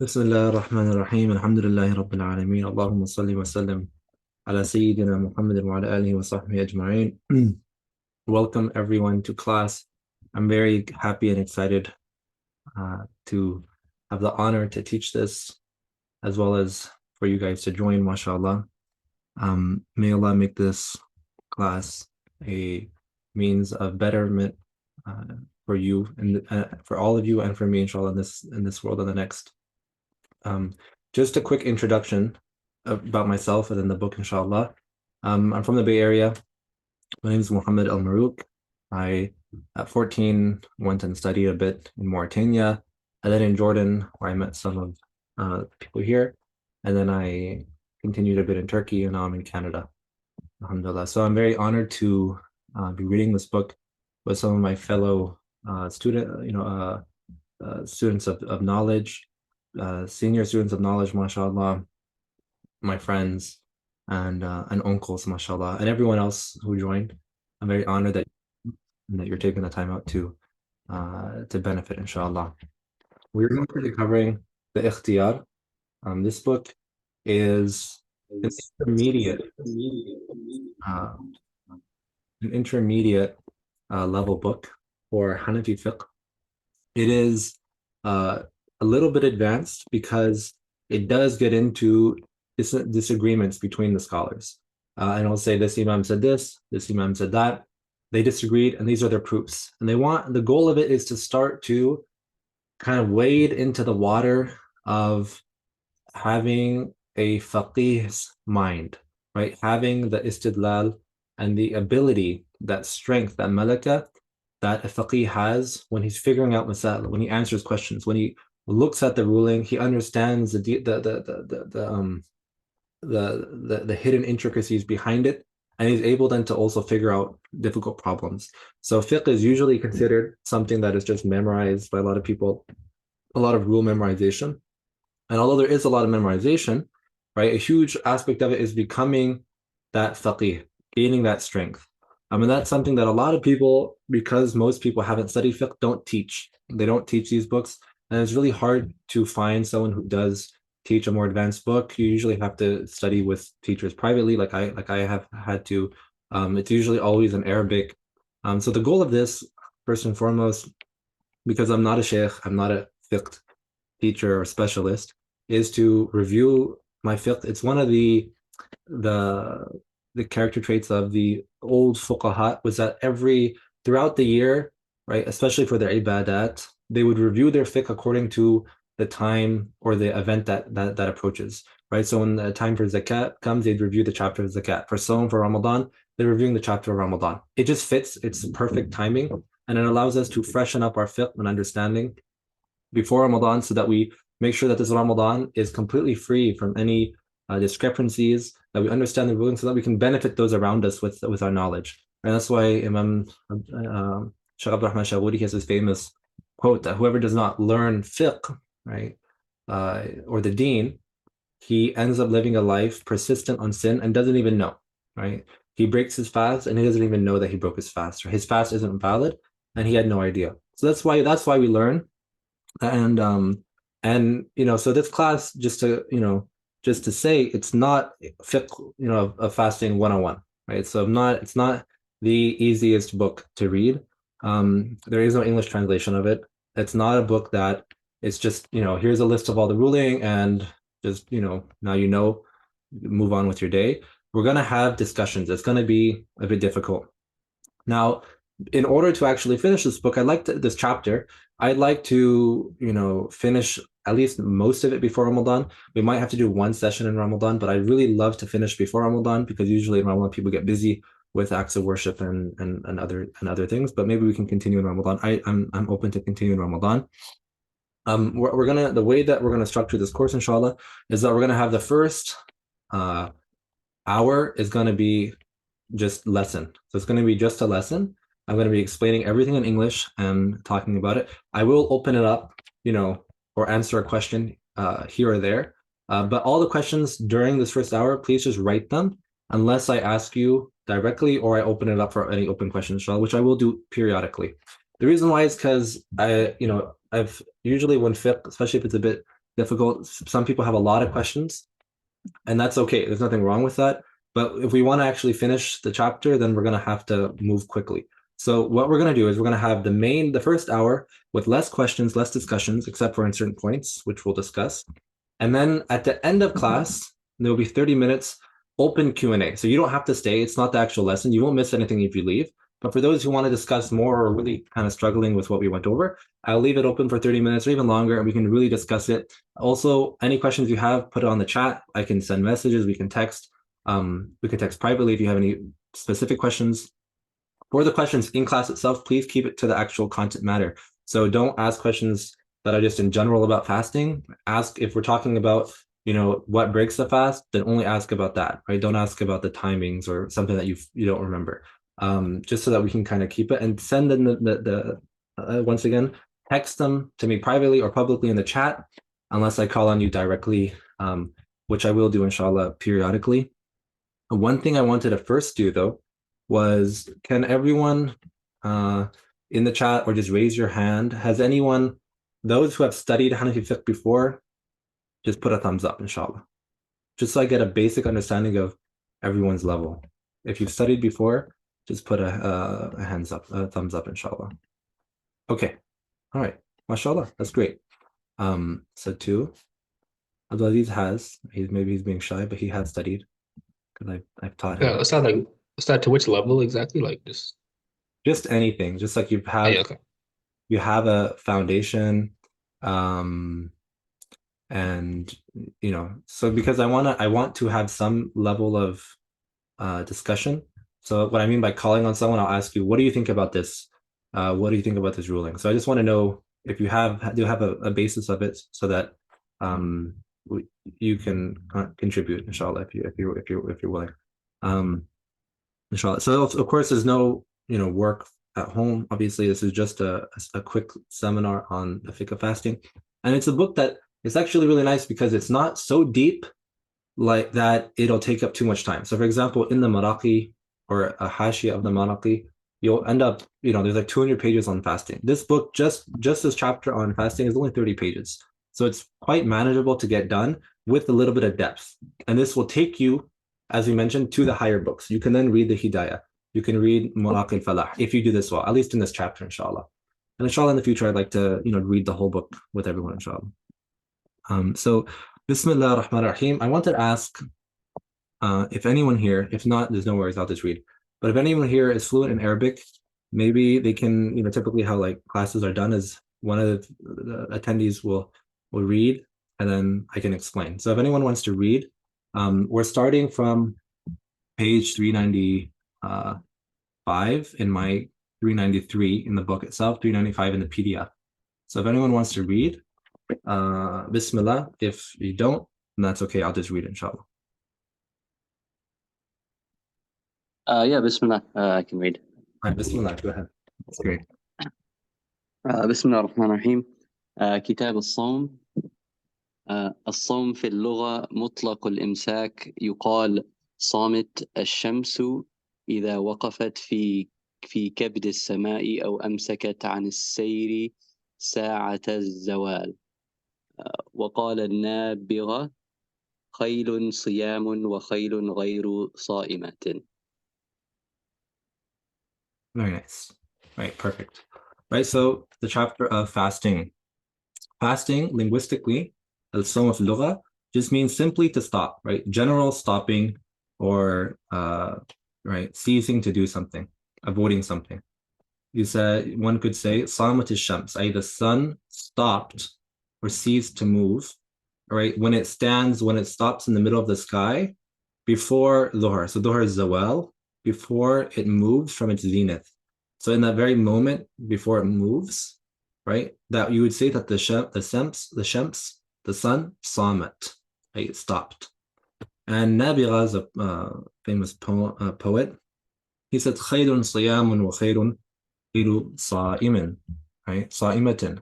بسم الله الرحمن الرحيم الحمد لله رب العالمين اللهم صل وسلم على سيدنا محمد وعلى آله وصحبه أجمعين. Welcome everyone to class. I'm very happy and excited to have the honor to teach this, as well as for you guys to join, mashallah. May Allah make this class a means of betterment for you and for all of you and for me, inshallah, in this world and the next. Just a quick introduction about myself and then the book, inshallah. I'm from the Bay Area. My name is Muhammad Al Marouk. I, at 14, went and studied a bit in Mauritania, and then in Jordan, where I met some of the people here. And then I continued a bit in Turkey, and now I'm in Canada. Alhamdulillah. So I'm very honored to be reading this book with some of my fellow students of knowledge, senior students of knowledge, mashallah, my friends and uncles, mashallah, and everyone else who joined. I'm very honored that you're taking the time out to benefit, inshallah. We're going to be covering the Ikhtiyar. This book is an intermediate, uh, level book for Hanafi Fiqh. It is a little bit advanced because it does get into disagreements between the scholars. And I'll say this Imam said this Imam said that. They disagreed, and these are their proofs. And the goal of it is to start to kind of wade into the water of having a faqih's mind, right? Having the istidlal and the ability, that strength, that malaka that a faqih has when he's figuring out masal, when he answers questions, when he looks at the ruling, he understands the hidden intricacies behind it, and he's able then to also figure out difficult problems. So fiqh is usually considered something that is just memorized by a lot of people, a lot of rule memorization. And although there is a lot of memorization, right, a huge aspect of it is becoming that faqih, gaining that strength. I mean, that's something that a lot of people, because most people haven't studied fiqh, don't teach. They don't teach these books. And it's really hard to find someone who does teach a more advanced book. You usually have to study with teachers privately, like I have had to. It's usually always in Arabic. So the goal of this, first and foremost, because I'm not a sheikh, I'm not a fiqh teacher or specialist, is to review my fiqh. It's one of the character traits of the old fuqaha was that throughout the year, right, especially for their ibadat, they would review their fiqh according to the time or the event that approaches, right? So when the time for zakat comes, they'd review the chapter of zakat. For Sawm, for Ramadan, they're reviewing the chapter of Ramadan. It just fits, it's perfect timing, and it allows us to freshen up our fiqh and understanding before Ramadan so that we make sure that this Ramadan is completely free from any discrepancies, that we understand the ruling so that we can benefit those around us with our knowledge. And that's why Imam Shaykh Abdurrahman Shawuri has this famous quote that whoever does not learn fiqh, right, or the deen, he ends up living a life persistent on sin and doesn't even know, right? He breaks his fast and he doesn't even know that he broke his fast, or his fast isn't valid and he had no idea. So that's why we learn. And so this class, just to say, it's not fiqh, of fasting 101, right? So it's not the easiest book to read. There is no English translation of it. It's not a book that it's just, here's a list of all the ruling and just, now move on with your day. We're gonna have discussions. It's gonna be a bit difficult. Now, in order to actually finish this book, this chapter. I'd like to, finish at least most of it before Ramadan. We might have to do one session in Ramadan, but I'd really love to finish before Ramadan because usually in Ramadan people get busy with acts of worship and other things. But maybe we can continue in Ramadan. I'm open to continue in Ramadan. The way that we're gonna structure this course, inshallah, is that we're gonna have the first hour is gonna be just lesson. So it's going to be just a lesson. I'm going to be explaining everything in English and talking about it. I will open it up, or answer a question here or there. But all the questions during this first hour, please just write them unless I ask you directly or I open it up for any open questions, which I will do periodically. The reason why is because I've usually when fiqh, especially if it's a bit difficult. Some people have a lot of questions, and that's okay. There's nothing wrong with that. But if we want to actually finish the chapter, then we're going to have to move quickly. So what we're going to do is we're going to have the first hour with less questions, less discussions, except for in certain points, which we'll discuss. And then at the end of class, there will be 30 minutes open Q&A. So you don't have to stay. It's not the actual lesson. You won't miss anything if you leave. But for those who want to discuss more or really kind of struggling with what we went over, I'll leave it open for 30 minutes or even longer, and we can really discuss it. Also, any questions you have, put it on the chat. I can send messages. We can text. We can text privately if you have any specific questions. For the questions in class itself, please keep it to the actual content matter. So don't ask questions that are just in general about fasting. Ask if we're talking about, what breaks the fast, then only ask about that, right? Don't ask about the timings or something that you don't remember. Just so that we can kind of keep it, and send them once again, text them to me privately or publicly in the chat, unless I call on you directly, which I will do inshallah periodically. One thing I wanted to first do though was, can everyone in the chat or just raise your hand, has anyone, those who have studied Hanafi fiqh before, just put a thumbs up inshallah, just so I get a basic understanding of everyone's level. If you've studied before, just put a thumbs up, inshallah. Okay, all right, mashallah, that's great. So 2, Abdulaziz has, maybe he's being shy, but he has studied, because I've taught him. Yeah, it's not to which level exactly? Like Just anything, just like yeah, okay. you have a foundation, and so because I want to have some level of discussion. So what I mean by calling on someone, I'll ask you, what do you think about this? What do you think about this ruling? So I just want to know if you do have a basis of it, so that you can contribute, inshallah, if you're willing. Inshallah. So of course, there's no work at home. Obviously, this is just a quick seminar on the fiqh of fasting, and it's a book that is actually really nice because it's not so deep like that it'll take up too much time. So for example, in the Maraqi or a hashia of the Maraqi, you'll end up, there's like 200 pages on fasting. This book, just this chapter on fasting, is only 30 pages. So it's quite manageable to get done with a little bit of depth. And this will take you, as we mentioned, to the higher books. You can then read the Hidayah. You can read Maraqi al-Falah if you do this well, at least in this chapter, inshallah. And inshallah, in the future, I'd like to, read the whole book with everyone, inshallah. So Bismillah ar-Rahman ar-Rahim. I wanted to ask if anyone here, if not, there's no worries, I'll just read. But if anyone here is fluent in Arabic, maybe they can, typically how like classes are done is one of the attendees will read, and then I can explain. So if anyone wants to read, we're starting from page 395 in my 393 in the book itself, 395 in the PDF. So if anyone wants to read, Bismillah. If you don't, then that's okay. I'll just read it, inshallah. Yeah, Bismillah. I can read. All right, Bismillah. Go ahead. That's great. Bismillah ar-Rahman ar-Rahim. كتاب الصوم. الصوم في اللغة مطلق الإمساك، يقال صامت الشمس إذا وقفت في كبد السماء أو أمسكت عن السير ساعة الزوال. وقال النابغة خيل صيام وخيل غير صائمة. Very nice. Right, perfect. Right, so the chapter of fasting. Fasting, linguistically, al-sawm of lugha, just means simply to stop, right? General stopping, or right, ceasing to do something, avoiding something. One could say samat ash-shams, i.e. the sun stopped or ceased to move, right? When it stops in the middle of the sky before dhuhr. So dhuhr is zawal, before it moves from its zenith. So in that very moment before it moves, right, that you would say that the sun, samat, right, it stopped. And Nabigha is a famous poet. He said, khayrun siyamun wa khayrun sa'imin, right, sa'imatin,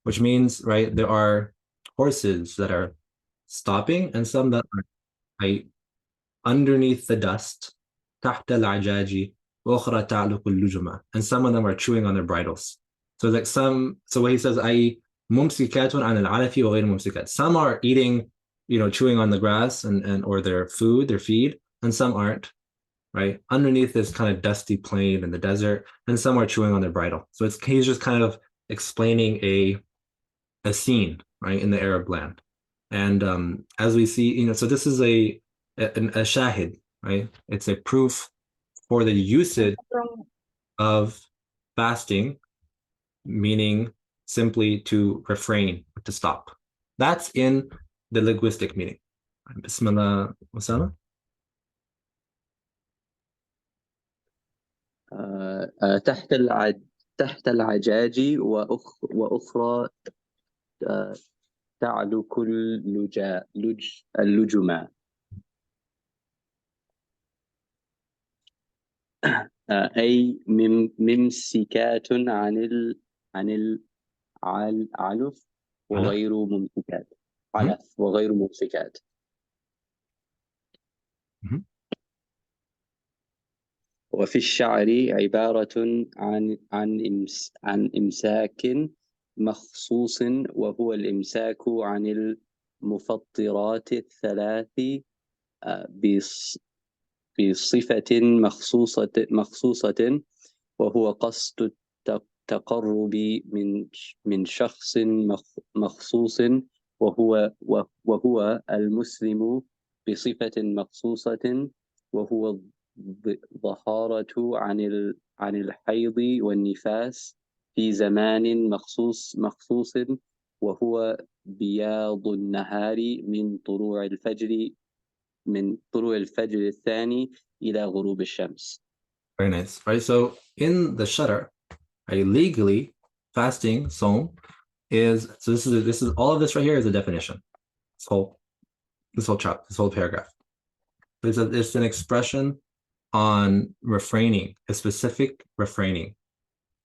which means, right, there are horses that are stopping and some that are, right, underneath the dust, تحت العجاج وأخرى تعلق اللجمة, and some of them are chewing on their bridles. So like so what he says, i.e. ممسكات عن العلف وغير ممسكات. Some are eating, chewing on the grass and or their food, their feed, and some aren't, right? Underneath this kind of dusty plain in the desert, and some are chewing on their bridle. So he's just kind of explaining a scene, right, in the Arab land. And as we see, so this is a shahid, right? It's a proof for the usage of fasting, meaning simply to refrain, to stop. That's in the linguistic meaning. Bismillah, Osama. تحت العجاج وأخرى تعلق اللجما. أي ممسكات عن العلف وغير ممسكات. علف وغير ممسكات. وفي الشعر عبارة عن إمساك مخصوص وهو الإمساك عن المفطرات الثلاث بصفة مخصوصة وهو قصد التقرب من شخص مخصوص وهو المسلم بصفة مخصوصة وهو الظهارة عن الحيض والنفاس في زمان مخصوص وهو بياض النهار من طلوع الفجر الثاني إلى غروب الشمس. Very nice. Right. So in the shutter, right, legally fasting, Som, this is all of this right here is a definition. This whole chapter, this whole paragraph. It's an expression on refraining, a specific refraining.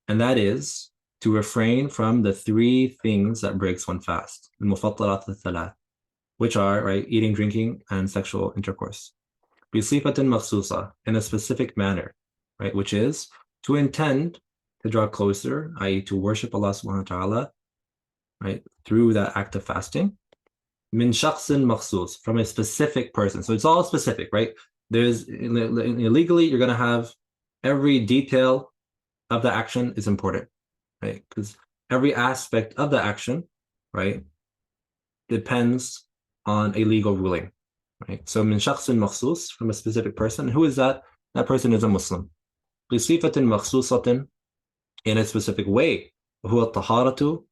And that is to refrain from the three things that breaks one fast, which are, right, eating, drinking, and sexual intercourse. بِصِفَةٍ مَخْصُوصَةٍ, in a specific manner, right, which is to intend to draw closer, i.e. to worship Allah subhanahu wa ta'ala, right, through that act of fasting. Min shakhsin makhsus, from a specific person. So it's all specific, right? There's legally, you're going to have every detail of the action is important, right? Because every aspect of the action, right, depends on a legal ruling, right? So min shakhsin makhsus, from a specific person. Who is that? That person is a Muslim. بِصِفَةٍ مَخْصُوصَةٍ, in a specific way. هُوَ الطَّهَارَةُ,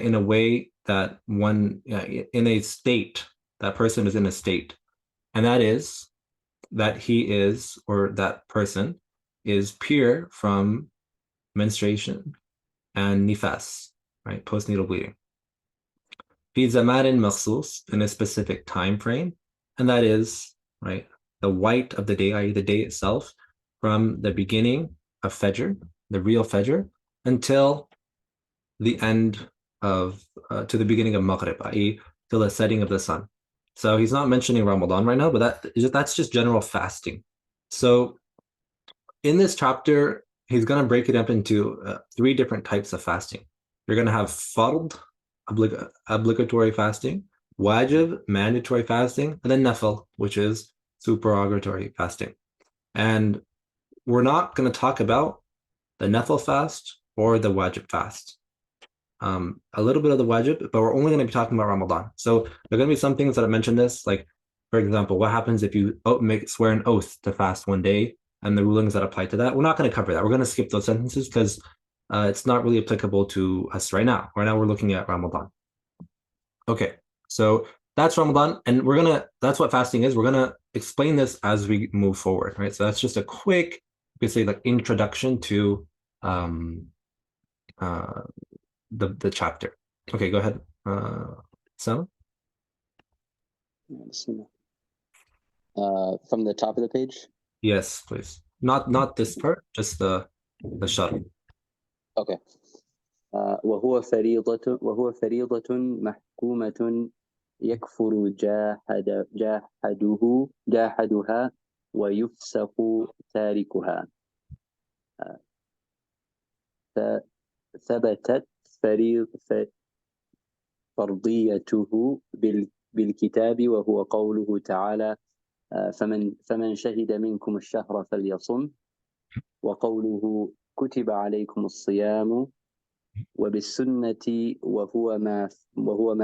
in a way that one, in a state, that person is in a state, and that is that he is, or that person is pure from menstruation and nifas, right, postnatal bleeding. في زمان مخصوص, in a specific time frame, and that is, right, the white of the day, i.e. the day itself, from the beginning of Fajr, the real Fajr, until the end of, to the beginning of Maghrib, i.e. till the setting of the sun. So he's not mentioning Ramadan right now, but that's just general fasting. So in this chapter, he's going to break it up into three different types of fasting. You're going to have fard, obligatory fasting, wajib, mandatory fasting, and then nafil, which is supererogatory fasting. And we're not going to talk about the nafil fast or the wajib fast. A little bit of the wajib, but we're only going to be talking about Ramadan. So there are going to be some things that I mentioned this, like, for example, what happens if you swear an oath to fast one day and the rulings that apply to that. We're not going to cover that. We're going to skip those sentences because it's not really applicable to us right now. Right now, we're looking at Ramadan. Okay, so that's Ramadan, and that's what fasting is. We're going to explain this as we move forward, right? So that's just a quick, you could say, like, introduction to the chapter. Okay, go ahead, Sam. From the top of the page? Yes, please. Not this part, just the shuttle. Okay. وهو فريضة محكومة يكفر جاحدها ويفسق تاركها. ثبتت فرضيته بالكتاب وهو قوله تعالى فمن شهد منكم الشهر فليصم وقوله كتب عليكم الصيام وبالسنة وهو ما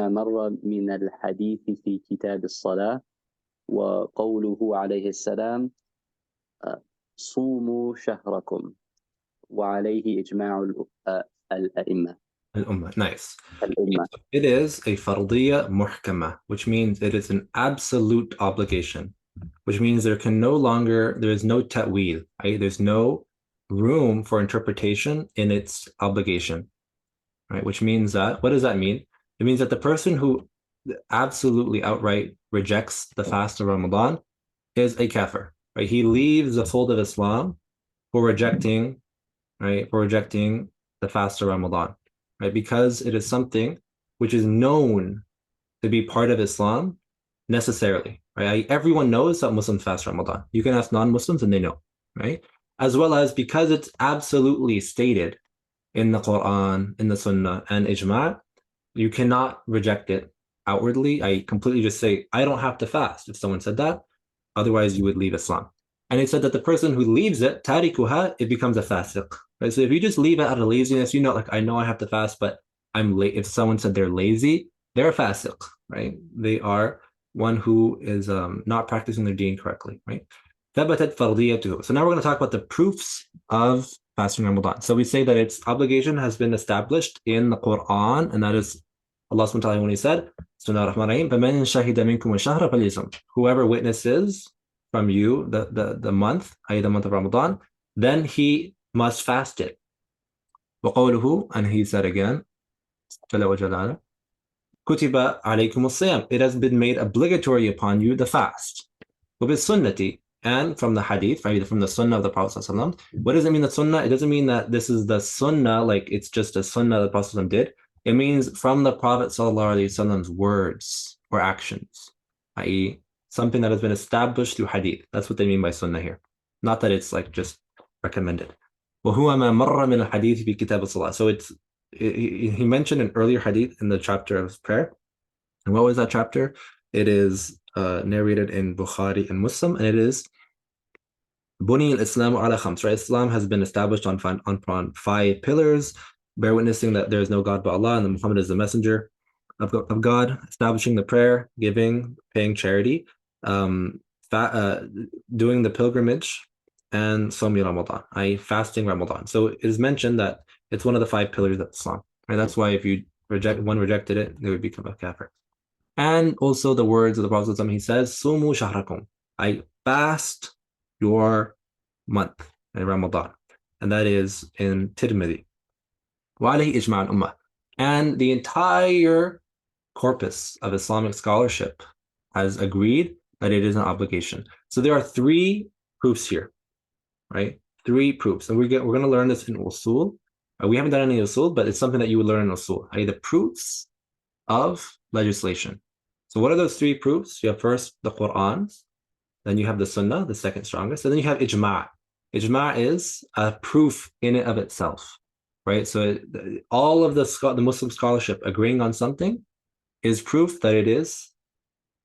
مر من الحديث في كتاب الصلاة وقوله عليه السلام صوموا شهركم وعليه إجماع الأئمة. Nice. الأمة. It is a fardiyya muhkama, which means it is an absolute obligation, which means there is no ta'wil, right? There's no room for interpretation in its obligation, right? Which means that, what does that mean? It means that the person who absolutely outright rejects the fast of Ramadan is a kafir, right? He leaves the fold of Islam for rejecting, right? For rejecting the fast of Ramadan, right? Because it is something which is known to be part of Islam necessarily, right? Everyone knows that Muslims fast Ramadan. You can ask non-Muslims and they know, right? As well as because it's absolutely stated in the Quran, in the Sunnah, and Ijma', you cannot reject it outwardly. I completely just say, I don't have to fast. If someone said that, otherwise you would leave Islam. And it said that the person who leaves it, tarikuha, it becomes a fasiq. Right? So if you just leave it out of laziness, like I know I have to fast, but I'm late. If someone said they're lazy, they're a fasiq, right? They are one who is not practicing their deen correctly, right? ثبتت فرضيته. So now we're going to talk about the proofs of fasting Ramadan. So we say that its obligation has been established in the Quran, and that is Allah subhanahu wa ta'ala when he said, whoever witnesses from you the month, i.e. the month of Ramadan, then he must fast it. وقوله, and he said again, كُتِبَ عَلَيْكُمُ الصِّيَامُ, it has been made obligatory upon you the fast. وَبِالسُّنَّةِ, and from the hadith, right, from the sunnah of the Prophet ﷺ. What does it mean, that sunnah? It doesn't mean that this is the sunnah, like it's just a sunnah the Prophet ﷺ did. It means from the Prophet ﷺ's words or actions, i.e. something that has been established through hadith. That's what they mean by sunnah here. Not that it's like just recommended. وَهُوَ مَا مَرَّ مِنَ الْحَدِيثِ فِي كِتَابِ الصَّلَاةِ. So he mentioned an earlier hadith in the chapter of prayer. And what was that chapter? It is narrated in Bukhari and Muslim, and it is Buni al-Islam ala khams, right? Islam has been established on 5 pillars, bear witnessing that there is no God but Allah, and that Muhammad is the messenger of God, establishing the prayer, giving, paying charity, doing the pilgrimage, and Sawmi Ramadan, i.e. fasting Ramadan. So it is mentioned that it's one of the 5 pillars of Islam, right? That's why if you rejected it, they would become a kafir. And also the words of the Prophet, he says, Sumu shahrakum, I fast your month in Ramadan. And that is in Tirmidhi. وَعَلَيْهِ إِجْمَعَ الْأُمَّةِ. And the entire corpus of Islamic scholarship has agreed that it is an obligation. So there are 3 proofs here, right? 3 proofs. And we're going to learn this in usul. We haven't done any usul, but it's something that you would learn in usul, i.e. the proofs of legislation. So what are those 3 proofs? You have first the Quran, then you have the Sunnah, the second strongest, and then you have Ijma'. Ijma' is a proof in and of itself, right? So all of the Muslim scholarship agreeing on something is proof that it is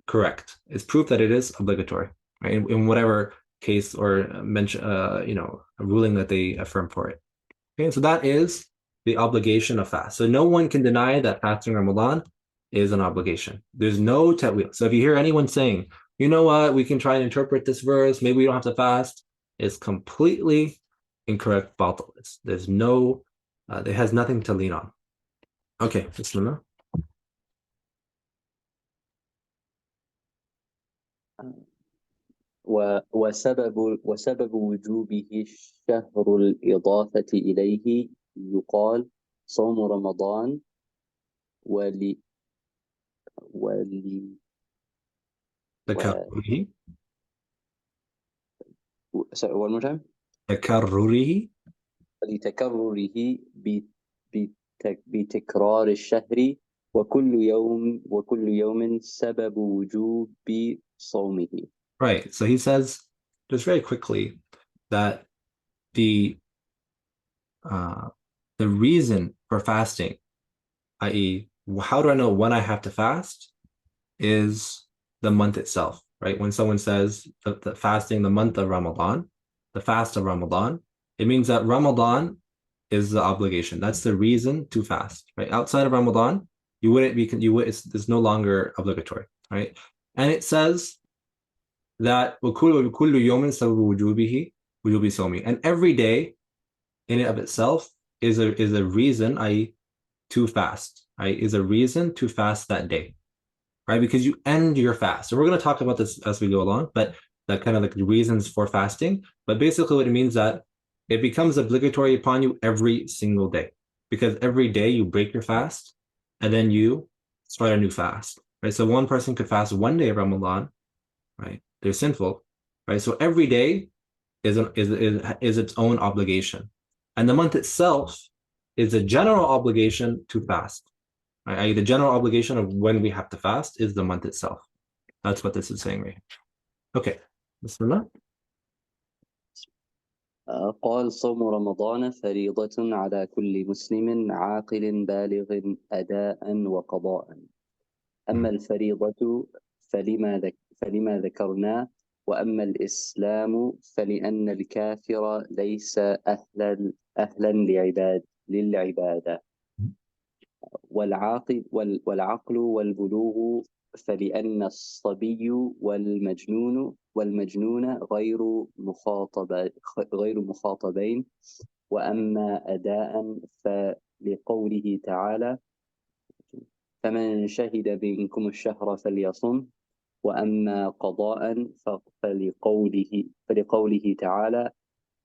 correct. It's proof that it is obligatory, right? In whatever case or mention, a ruling that they affirm for it. Okay, so that is the obligation of fast. So no one can deny that fasting Ramadan is an obligation. There's no ta'wil. So if you hear anyone saying, you know what, we can try and interpret this verse, maybe we don't have to fast, it's completely incorrect. There's no, it has nothing to lean on. Okay, Bismillah. وسبب وجوبه الشهر الإضافة إليه يقال صوم رمضان تكرره. Sorry, one more time. تكرره. لتكرره بتكرار الشهر وكل يوم سبب وجوب صومه. Right. So he says just very quickly that the reason for fasting i.e., how do I know when I have to fast? Is the month itself, right? When someone says the fasting the month of Ramadan, the fast of Ramadan, it means that Ramadan is the obligation. That's the reason to fast, right? Outside of Ramadan, you wouldn't be, it's no longer obligatory, right? And it says that وَكُلُّ يَوْمٍ سَبَبُ وُجُوبِ صَوْمِهِ, and every day in and of itself is a reason, i.e., to fast, right? Is a reason to fast that day, right? Because you end your fast. So we're going to talk about this as we go along, but that kind of like the reasons for fasting. But basically what it means that it becomes obligatory upon you every single day, because every day you break your fast and then you start a new fast, right? So one person could fast one day of Ramadan, right? They're sinful, right? So every day is its own obligation. And the month itself is a general obligation to fast, right? The general obligation of when we have to fast is the month itself. That's what this is saying right here. Okay. Bismillah. قال صوم رمضان فريضة على كل مسلم عاقل بالغ أداء وقضاء. أما الفريضة فلما ذكرنا، وأما الإسلام فلأن الكافر ليس أهلا للعبادة، والعقل والبلوغ فلأن الصبي والمجنون غير مخاطبين. وأما أداء فلقوله تعالى فمن شهد منكم الشهر فليصم. وأما قضاء فلقوله تعالى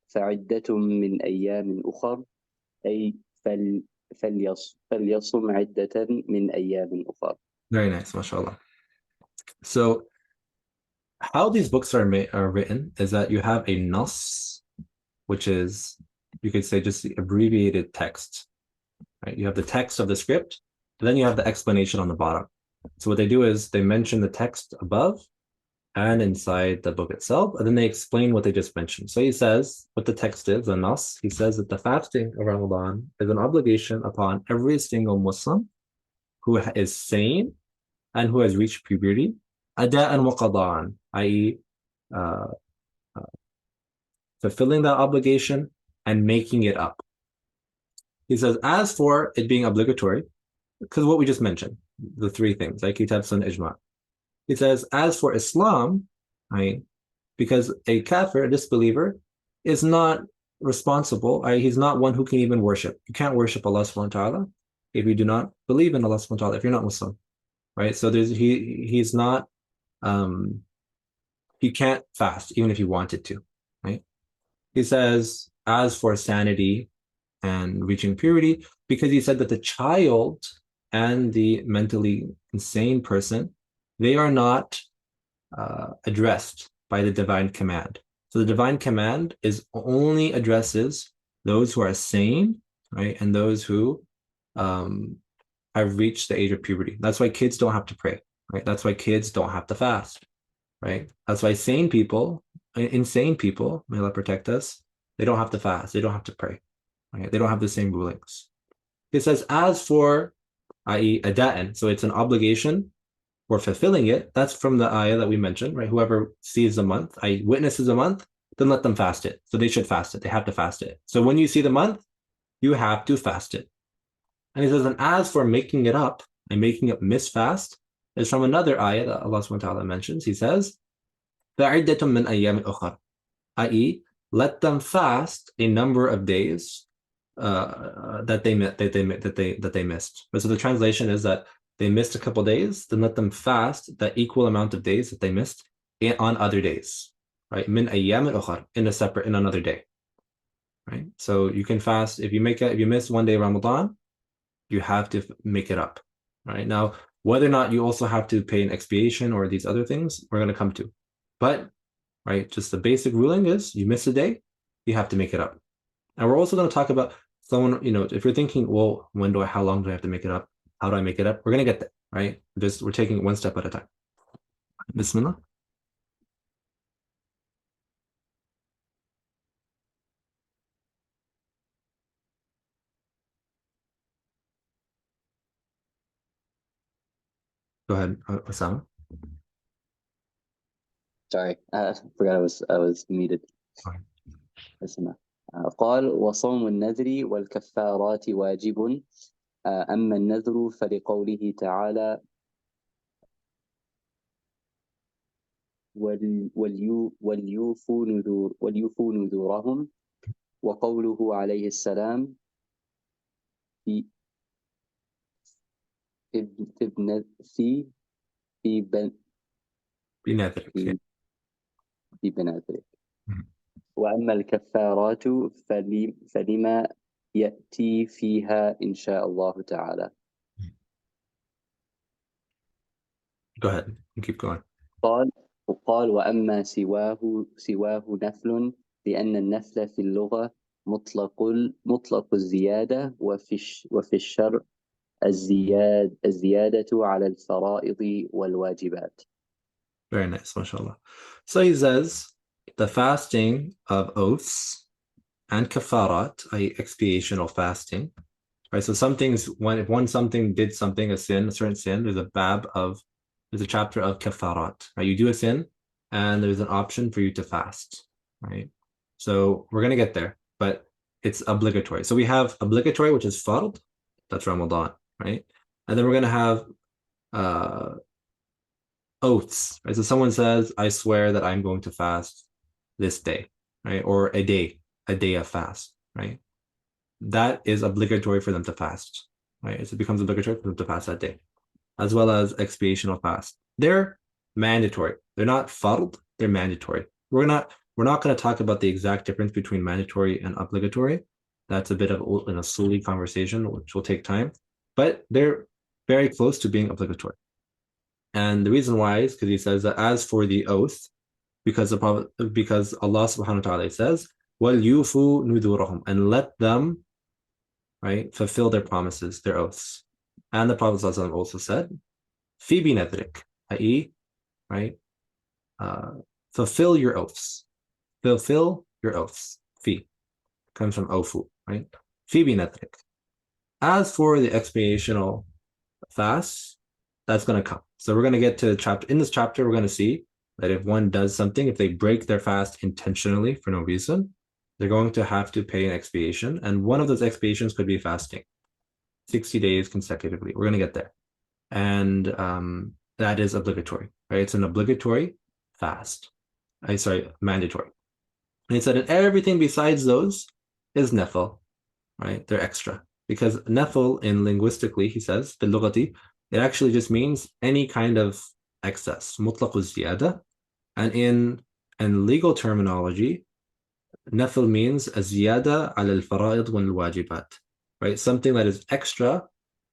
فعدة من أيام أخر، أي فليصم عدة من أيام أخر. Very nice, mashallah. So how these books are written is that you have a nas, which is, you could say, just the abbreviated text, right? You have the text of the script, and then you have the explanation on the bottom. So what they do is they mention the text above and inside the book itself, and then they explain what they just mentioned. So he says what the text is, the nas. He says that the fasting of Ramadan is an obligation upon every single Muslim who is sane and who has reached puberty, ada'an wa qada'an, i.e., uh, fulfilling that obligation and making it up. He says, as for it being obligatory, because what we just mentioned, the three things, like kitab, sunnah, ijma. He says, as for Islam, right, because a kafir, a disbeliever, is not responsible, right? He's not one who can even worship. You can't worship Allah subhanahu wa ta'ala if you do not believe in Allah subhanahu wa ta'ala, if you're not Muslim, right? So he's not, he can't fast even if he wanted to, right? He says, as for sanity and reaching purity, because he said that the child and the mentally insane person, they are not addressed by the divine command. So the divine command is only addresses those who are sane, right, and those who have reached the age of puberty. That's why kids don't have to pray, right? That's why kids don't have to fast, right? That's why insane people, may Allah protect us, they don't have to fast, they don't have to pray, right? They don't have the same rulings. It says, as for, i.e., ada'an, so it's an obligation for fulfilling it. That's from the ayah that we mentioned, right? Whoever sees the month, witnesses a month, then let them fast it. So they should fast it. They have to fast it. So when you see the month, you have to fast it. And he says, and as for making it up and making up misfast, is from another ayah that Allah subhanahu wa ta'ala mentions. He says, فَعِدَّةٌ مِّنْ أَيَّامٍ أُخَرٍ, i.e., let them fast a number of days that they missed. So the translation is that they missed a couple days, then let them fast that equal amount of days that they missed on other days, right? Min ayyam al-ukhar, in another day, right? So you can fast if you miss one day Ramadan, you have to make it up, right? Now, whether or not you also have to pay an expiation or these other things, we're going to come to, but right, just the basic ruling is you miss a day, you have to make it up. And we're also going to talk about someone, if you're thinking, well, how long do I have to make it up? How do I make it up? We're going to get there, right? We're taking it one step at a time. Bismillah. Go ahead, Osama. Sorry, forgot I was muted. Fine. اسمع. قال وصوم النذر والكفارات واجب أما النذر فلقوله تعالى وليوفوا نذورهم، وقوله عليه السلام في بنذرك. في بنذرك. Mhm. وأما الكفارات فلما يأتي فيها إن شاء الله تعالى. Go ahead. You keep going. قال وأما سواه نفل، لأن النفل في اللغة مطلق الزيادة، وفي الشرع الزيادة على الفرائض والواجبات. Very nice, mashallah. So he says the fasting of oaths and kafarat, i.e. expiational fasting. Right. So some things, if something did something, a certain sin, there's a chapter of kafarat. Right. You do a sin and there's an option for you to fast. Right. So we're gonna get there, but it's obligatory. So we have obligatory, which is fard, that's Ramadan, right? And then we're gonna have oaths, right? So someone says, I swear that I'm going to fast this day, right? Or a day of fast, right? That is obligatory for them to fast, right? It becomes obligatory for them to fast that day, as well as expiational fast. They're mandatory. They're not fard, they're mandatory. We're not going to talk about the exact difference between mandatory and obligatory. That's a bit of an usuli conversation, which will take time, but they're very close to being obligatory. And the reason why is because he says that as for the oath, because Allah subhanahu wa ta'ala says, وَلْيُوفُوا نُذُورَهُمْ, and let them, right, fulfill their promises, their oaths. And the Prophet also said, فِي بِنَذْرِكَ, i.e., right, fulfill your oaths. Fulfill your oaths. Fi comes from ofu, right? Fi بِنَذْرِكَ. As for the expiational fast, that's going to come. So we're going to get to the chapter. In this chapter, we're going to see that if one does something, if they break their fast intentionally for no reason, they're going to have to pay an expiation. And one of those expiations could be fasting 60 days consecutively. We're going to get there. And that is obligatory, right? It's an obligatory fast. Mandatory. And he said that everything besides those is nafil, right? They're extra. Because nafil in linguistically, he says, باللغة, it actually just means any kind of excess, mutlaq ziyada. And in legal terminology, nafil means ziyada ala al-fara'id wal wajibat, right? Something that is extra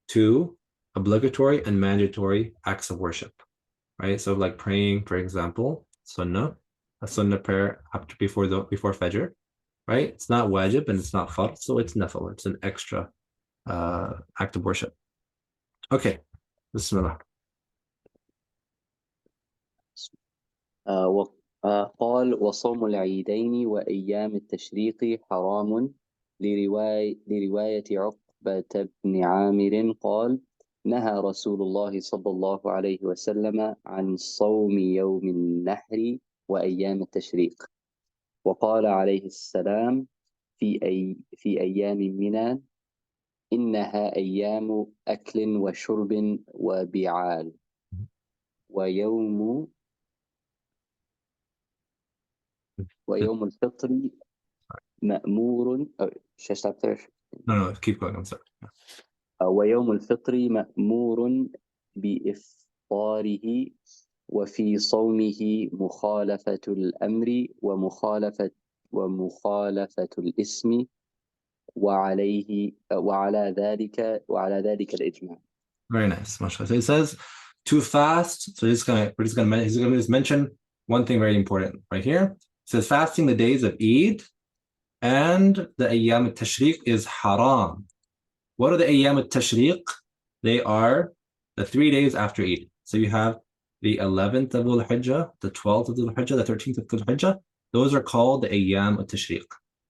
to obligatory and mandatory acts of worship, right? So like praying, for example, sunnah, a sunnah prayer before Fajr, right? It's not wajib and it's not fard, so it's nafil. It's an extra act of worship. Okay, bismillah. قال وصوم العيدين وأيام التشريق حرام لرواية عقبة بن عامر قال نهى رسول الله صلى الله عليه وسلم عن صوم يوم النحر وأيام التشريق. وقال عليه السلام في أيام منى إنها أيام أكل وشرب وبعال ويوم الفطر مأمور. No, keep going. I'm sorry. ويوم الفطر مأمور بإفطاره، وفي صومه مخالفة الأمر ومخالفة الاسم، وعلى ذلك الإجماع. Very nice, mashallah. So it says to fast. So he's gonna just mention one thing very important right here. It says fasting the days of Eid and the ayyam al-tashriq is haram. What are the ayyam al-tashriq? They are the 3 days after Eid. So you have the 11th of Dhul-Hijjah, the 12th of Dhul-Hijjah, the 13th of Dhul-Hijjah. Those are called the ayyam al-tashriq,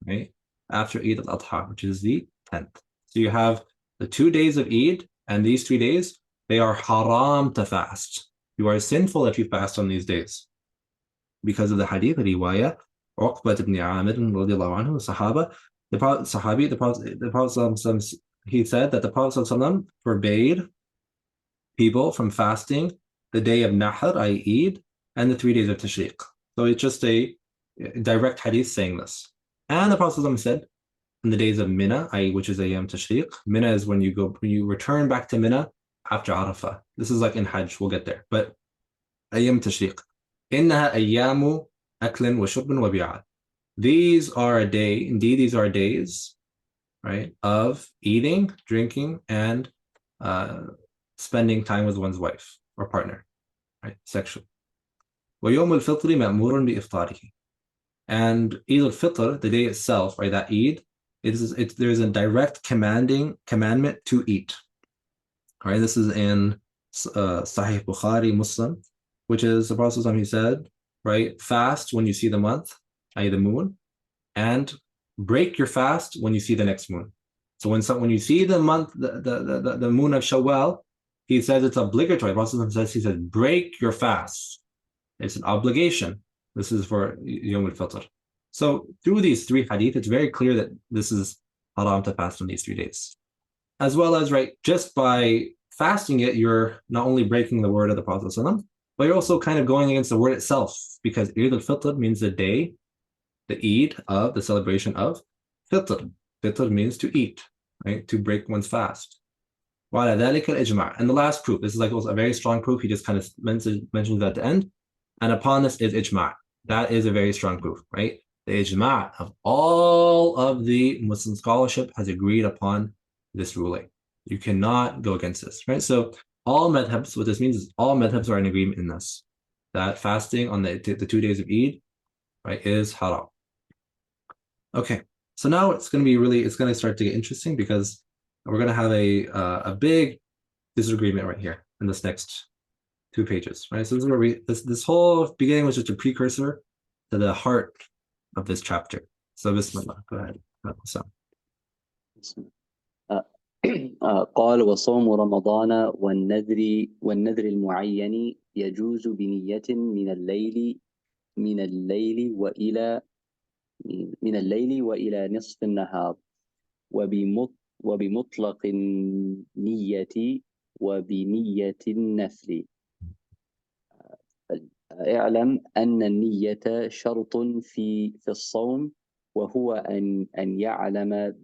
right? After Eid al-Adha, which is the 10th. So you have the 2 days of Eid, and these 3 days they are haram to fast. You are sinful if you fast on these days. Because of the hadith, riwayah, Uqbat ibn Amir radiallahu anhu, Sahaba, the Prophet, he said that the Prophet forbade people from fasting the day of Nahr, i.e. Eid, and the 3 days of Tashriq. So it's just a direct hadith saying this. And the Prophet said, in the days of Mina, which is Ayyam Tashriq, Mina is when you return back to Mina after Arafah. This is like in Hajj, we'll get there. But Ayyam Tashriq. إنها أيام أكل وشرب وبيع. Indeed these are days, right, of eating, drinking, and spending time with one's wife or partner, right, sexually. ويوم الفطر مأمور بإفطاره. And Eid al-Fitr, the day itself, right, that Eid, there's a direct commandment to eat. All right, this is in Sahih Bukhari, Muslim, which is the Prophet, he said, right, fast when you see the month, i.e. the moon, and break your fast when you see the next moon. So when you see the month, the moon of Shawwal, he says it's obligatory. The Prophet says, he says, break your fast. It's an obligation. This is for Yawm al-Fitr. So through these 3 hadith, it's very clear that this is haram to fast on these 3 days. As well as, right, just by fasting it, you're not only breaking the word of the Prophet, but you're also kind of going against the word itself, because Eid al-Fitr means the day, the Eid of the celebration of Fitr. Fitr means to eat, right, to break one's fast. وعلى ذلك الإجماع. And the last proof, this is like also a very strong proof, he just kind of mentions at the end, and upon this is ijma'. That is a very strong proof, right? The ijma' of all of the Muslim scholarship has agreed upon this ruling. You cannot go against this, right? So all madhabs, what this means is all madhabs are in agreement in this, that fasting on the 2 days of Eid, right, is haram. Okay, so now it's going to start to get interesting, because we're going to have a big disagreement right here in this next 2 pages, right? So this is where this whole beginning was just a precursor to the heart of this chapter. So Bismillah, go ahead. قال وصوم رمضان والنذر المعين يجوز بنية من الليل وإلى نصف النهار وبمطلق النية وبنية النفل. اعلم أن النية شرط في الصوم، وهو أن يعلم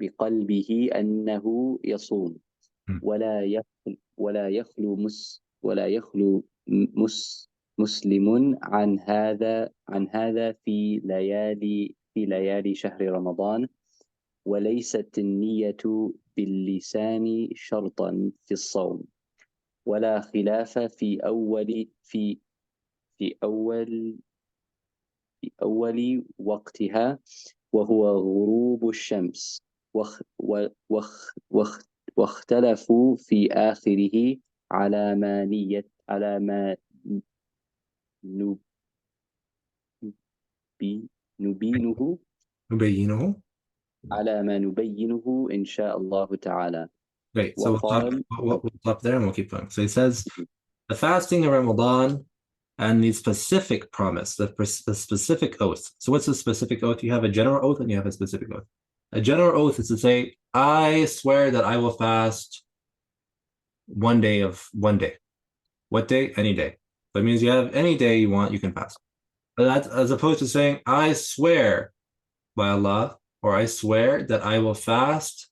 بقلبه أنه يصوم، ولا يخلو مسلم عن هذا في ليالي شهر رمضان. وليست النية باللسان شرطا في الصوم، ولا خلاف في أول وقتها، وهو غروب الشمس، واختلفوا في آخره على ما نبينه إن شاء الله تعالى. Great. So we'll stop there and we'll keep going. So he says, the fasting of Ramadan and the specific promise, the specific oath. So what's the specific oath? You have a general oath and you have a specific oath. A general oath is to say, I swear that I will fast one day. What day? Any day. That means you have any day you want, you can fast. But that's as opposed to saying, I swear by Allah, or I swear that I will fast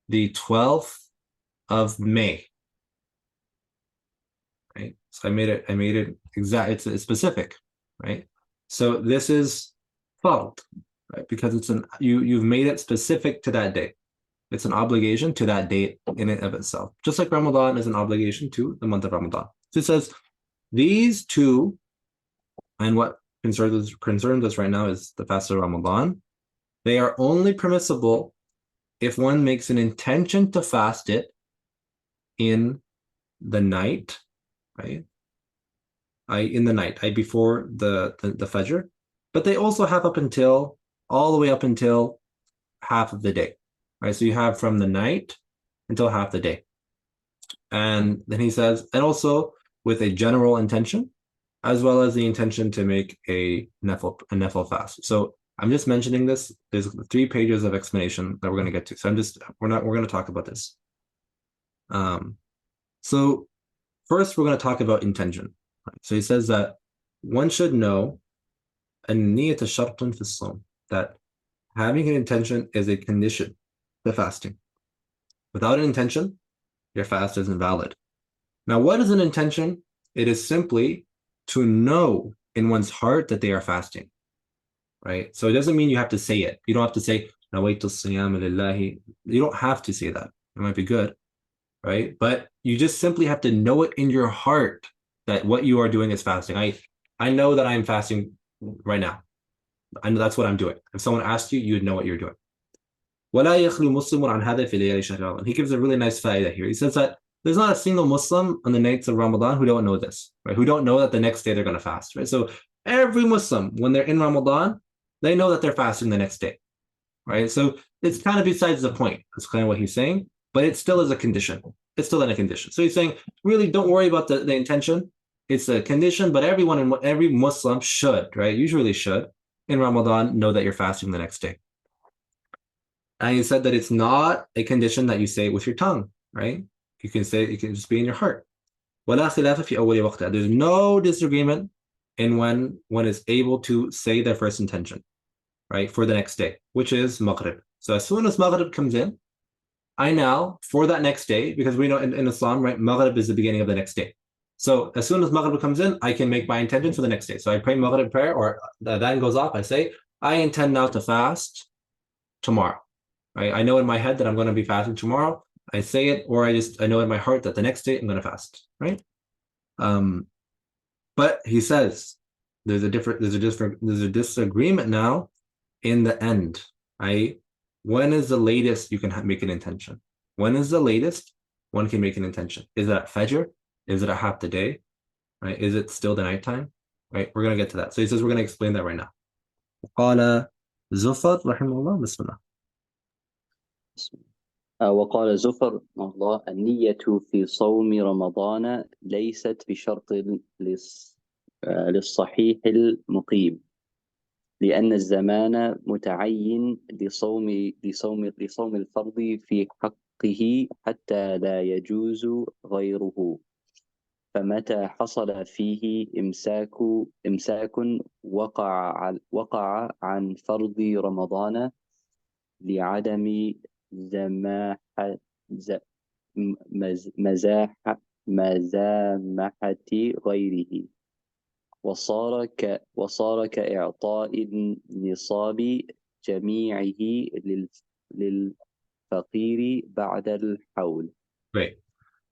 the 12th of May. Right? So I made it exact, it's specific, right? So this is fard, right? Because you've made it specific to that day. It's an obligation to that date in and of itself. Just like Ramadan is an obligation to the month of Ramadan. So it says these two, and what concerns us right now is the fast of Ramadan. They are only permissible if one makes an intention to fast it in the night, right? In the night, before the Fajr. But they also have all the way up until half of the day, right? So you have from the night until half the day. And then he says, and also with a general intention, as well as the intention to make a nafil fast. So I'm just mentioning this. There's 3 pages of explanation that we're going to get to. So we're going to talk about this. So first we're going to talk about intention. So he says that one should know an-niyata shartun fi as-sawm, that having an intention is a condition to fasting. Without an intention, your fast is invalid. Now, what is an intention? It is simply to know in one's heart that they are fasting, right? So it doesn't mean you have to say it. You don't have to say, nawaitu siyam lillahi. You don't have to say that. It might be good, right? But you just simply have to know it in your heart that what you are doing is fasting. I know that I'm fasting right now. I know that's what I'm doing. If someone asked you, you would know what you're doing. وَلَا يَخْلُو مُسْلِمٌ عَنْ هَذَا فِي لَيَالِ شَهْرِ رَمَضَانَ. He gives a really nice fa'idah here. He says that there's not a single Muslim on the nights of Ramadan who don't know this, right? Who don't know that the next day they're going to fast, right? So every Muslim, when they're in Ramadan, they know that they're fasting the next day, right? So it's kind of besides the point. That's kind of what he's saying, but it still is a condition. It's still in a condition. So he's saying, really don't worry about the intention. It's a condition, but every Muslim should, right? Usually should, in Ramadan, know that you're fasting the next day. And he said that it's not a condition that you say with your tongue, right? You can just be in your heart. There's no disagreement in when one is able to say their first intention, right? For the next day, which is Maghrib. So as soon as Maghrib comes in, I now, for that next day, because we know in Islam, right, Maghrib is the beginning of the next day. So as soon as Maghrib comes in, I can make my intention for the next day. So I pray Maghrib prayer, or the adhan goes off, I say, I intend now to fast tomorrow. Right? I know in my head that I'm going to be fasting tomorrow. I say it, or I know in my heart that the next day I'm going to fast. Right? But he says there's a disagreement now in the end. Right? When is the latest you can make an intention? When is the latest one can make an intention? Is it at Fajr? Is it at half the day? Right? Is it still the nighttime? Right? We're going to get to that. So he says we're going to explain that right now. قال زفر رحمه الله بسم الله. وقال زفر الله النية في صوم رمضان ليست بشرط للصحيح المقيم لأن الزمان متعين لصوم الفرض في حقه حتى لا يجوز غيره فمتى حصل فيه إمساك وقع عن فرض رمضان لعدم مزامحة غيره وصار كإعطاء النصاب جميعه للفقير بعد الحول. Great.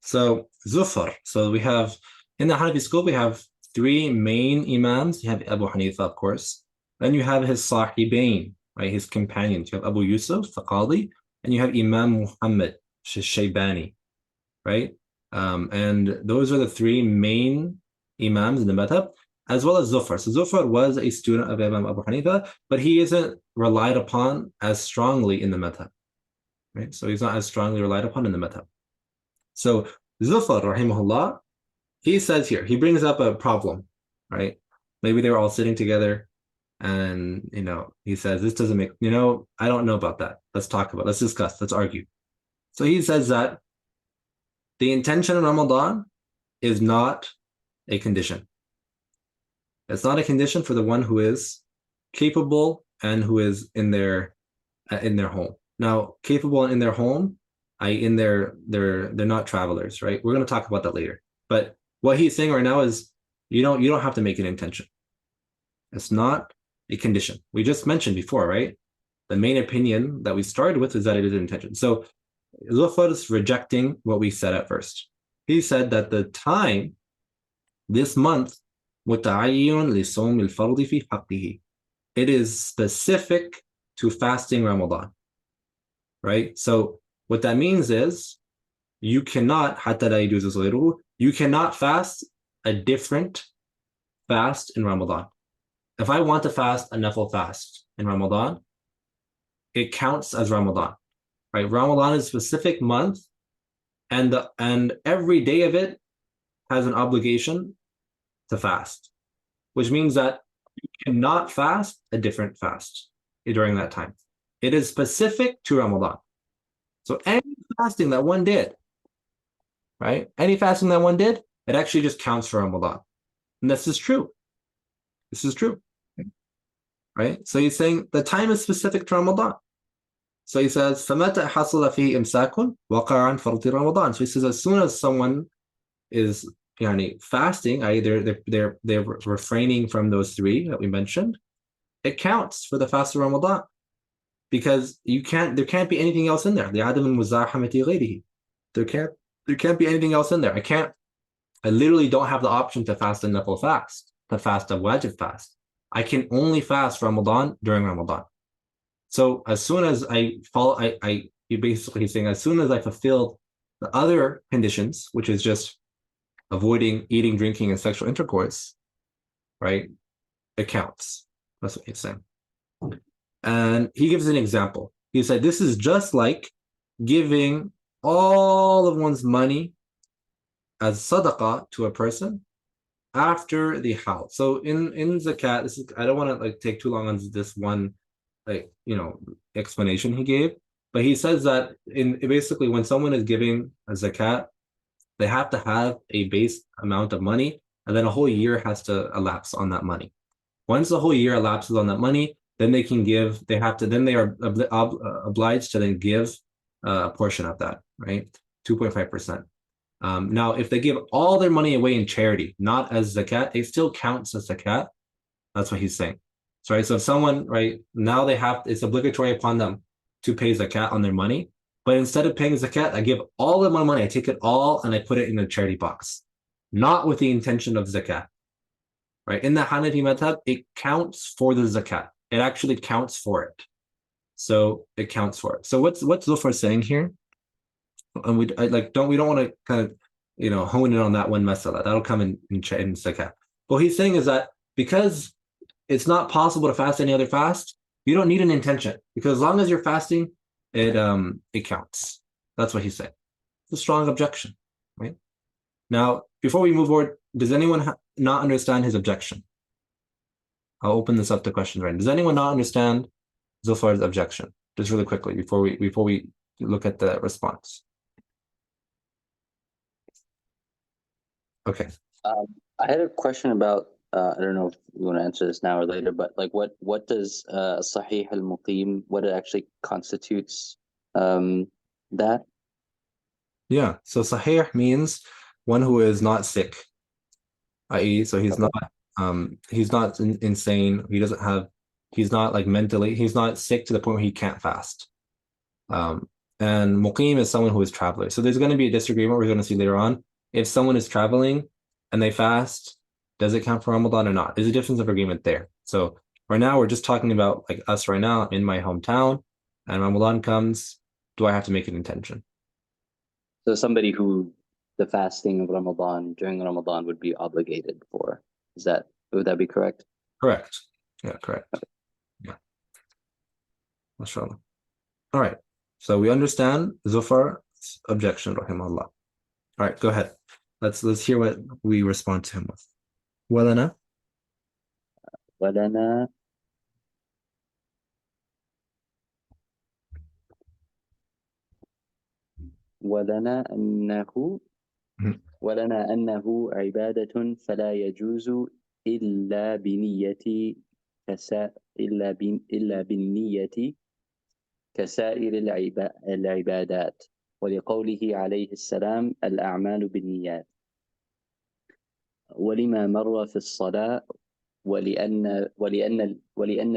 So Zufar. So we have in the Hanafi school we have 3 main imams. You have Abu Hanifa, of course. Then you have his sahibain, right? His companions. You have Abu Yusuf, the Qadi, and you have Imam Muhammad, Shaybani, right? And those are the 3 main imams in the madhab, as well as Zufar. So Zufar was a student of Imam Abu Hanifa, but he isn't relied upon as strongly in the madhab, right? So he's not as strongly relied upon in the madhab. So Zufar, rahimahullah, he says here, he brings up a problem, right? Maybe they were all sitting together and, he says, this doesn't make, I don't know about that. Let's discuss, let's argue. So he says that the intention in Ramadan is not a condition. It's not a condition for the one who is capable and who is in their home. Now, capable in their home, they're not travelers, right? We're going to talk about that later. But what he's saying right now is you don't have to make an intention. It's not a condition. We just mentioned before, right? The main opinion that we started with is that it is an intention. So Zufar is rejecting what we said at first. He said that the time, this month, متعين لصوم الفرض في حقه. It is specific to fasting Ramadan, right? So what that means is you cannot حتى لا يجوز غيره. You cannot fast a different fast in Ramadan. If I want to fast a nafil fast in Ramadan, it counts as Ramadan, right? Ramadan is a specific month and every day of it has an obligation to fast, which means that you cannot fast a different fast during that time. It is specific to Ramadan. So any fasting that one did, right? Any fasting that one did, it actually just counts for Ramadan. And this is true. This is true. Right? So he's saying the time is specific to Ramadan. So he says, فَمَتَى حَصَلَ فِيهِ إِمْسَاكٌ وَقَعَ عَنْ فَرْضِ رَمَضَان. So he says, as soon as someone is fasting, either they're refraining from those three that we mentioned, it counts for the fast of Ramadan. Because there can't be anything else in there. There can't be anything else in there. I literally don't have the option to fast a nafil fast, to fast a wajib fast. I can only fast Ramadan during Ramadan. So as soon as you're basically saying, as soon as I fulfilled the other conditions, which is just avoiding eating, drinking, and sexual intercourse, right? It counts. That's what he's saying. And he gives an example. He said, this is just like giving all of one's money as sadaqah to a person after the haul. So in zakat, I don't want to take too long on this one explanation he gave, but he says that basically when someone is giving a zakat, they have to have a base amount of money, and then a whole year has to elapse on that money. Once the whole year elapses on that money, then they are obliged to then give a portion of that, right? 2.5%. Now, if they give all their money away in charity, not as zakat, it still counts as zakat. That's what he's saying. So, right, so if someone, right, now it's obligatory upon them to pay zakat on their money, but instead of paying zakat, I give all of my money, I take it all and I put it in a charity box, not with the intention of zakat. Right? In the Hanafi madhab, it counts for the zakat. It actually counts for it. So it counts for it. So what's Zufar saying here? And we don't want to kind of hone in on that one masala. That'll come in zakat. What he's saying is that because it's not possible to fast any other fast, you don't need an intention, because as long as you're fasting, it counts. That's what he's saying. It's a strong objection, right? Now, before we move forward, does anyone not understand his objection? I'll open this up to questions right now. Does anyone not understand Zulfar's objection? Just really quickly before we look at the response. Okay. I had a question about I don't know if you want to answer this now or later, but what does Sahih al-Muqim, what it actually constitutes that? Yeah. So Sahih means one who is not sick, i.e., so he's not insane. He's not mentally, he's not sick to the point where he can't fast. And Muqim is someone who is traveler. So there's going to be a disagreement we're going to see later on. If someone is traveling and they fast, does it count for Ramadan or not? There's a difference of agreement there. So right now we're just talking about us right now in my hometown, and Ramadan comes, do I have to make an intention? So somebody who the fasting of Ramadan during Ramadan would be obligated for. Would that be correct? Correct. Yeah, correct. Yeah. MashaAllah. All right. So we understand Zufar's objection, rahimahullah. All right, go ahead. Let's hear what we respond to him with. ولنا أنه عبادة فلا يجوز إلا بنية كسائر العبادات، ولقوله عليه السلام الأعمال بالنيات، ولما مر في الصلاة، ولأن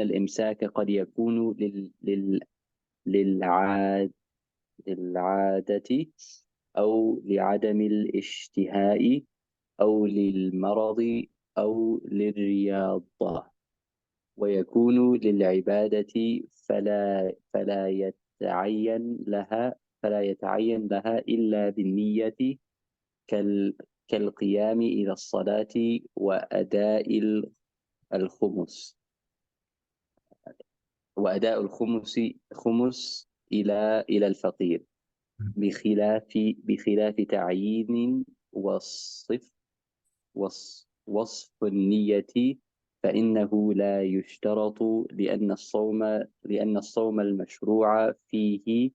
الإمساك قد يكون للعادة أو لعدم الاشتهاء أو للمرض أو للرياضة، ويكون للعبادة فلا يتعين لها إلا بالنية كالقيام إلى الصلاة وأداء الخمس إلى الفقير. بخلاف تعيين وصف النية فإنه لا يشترط لأن الصوم المشروع فيه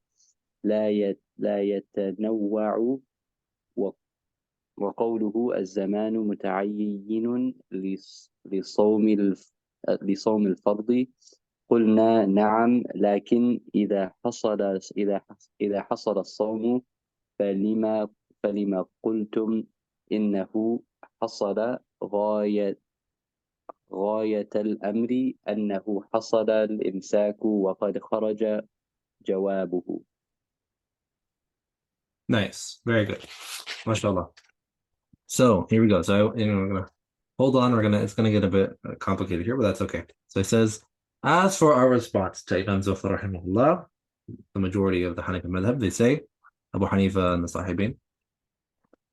لا يتنوع، وقوله الزمان متعين لصوم الفرض قلنا نعم، لكن إذا حصل الصوم فلما قلتم إنه حصل غاية الأمر أنه حصل الإمساك وقد خرج جوابه. Nice. Very good. MashaAllah. So here we go. So we're gonna hold on. It's gonna get a bit complicated here, but that's okay. So it says, as for our response to Imam Zufar rahimahullah, the majority of the Hanafi madhab, they say, Abu Hanifa and the Sahibin,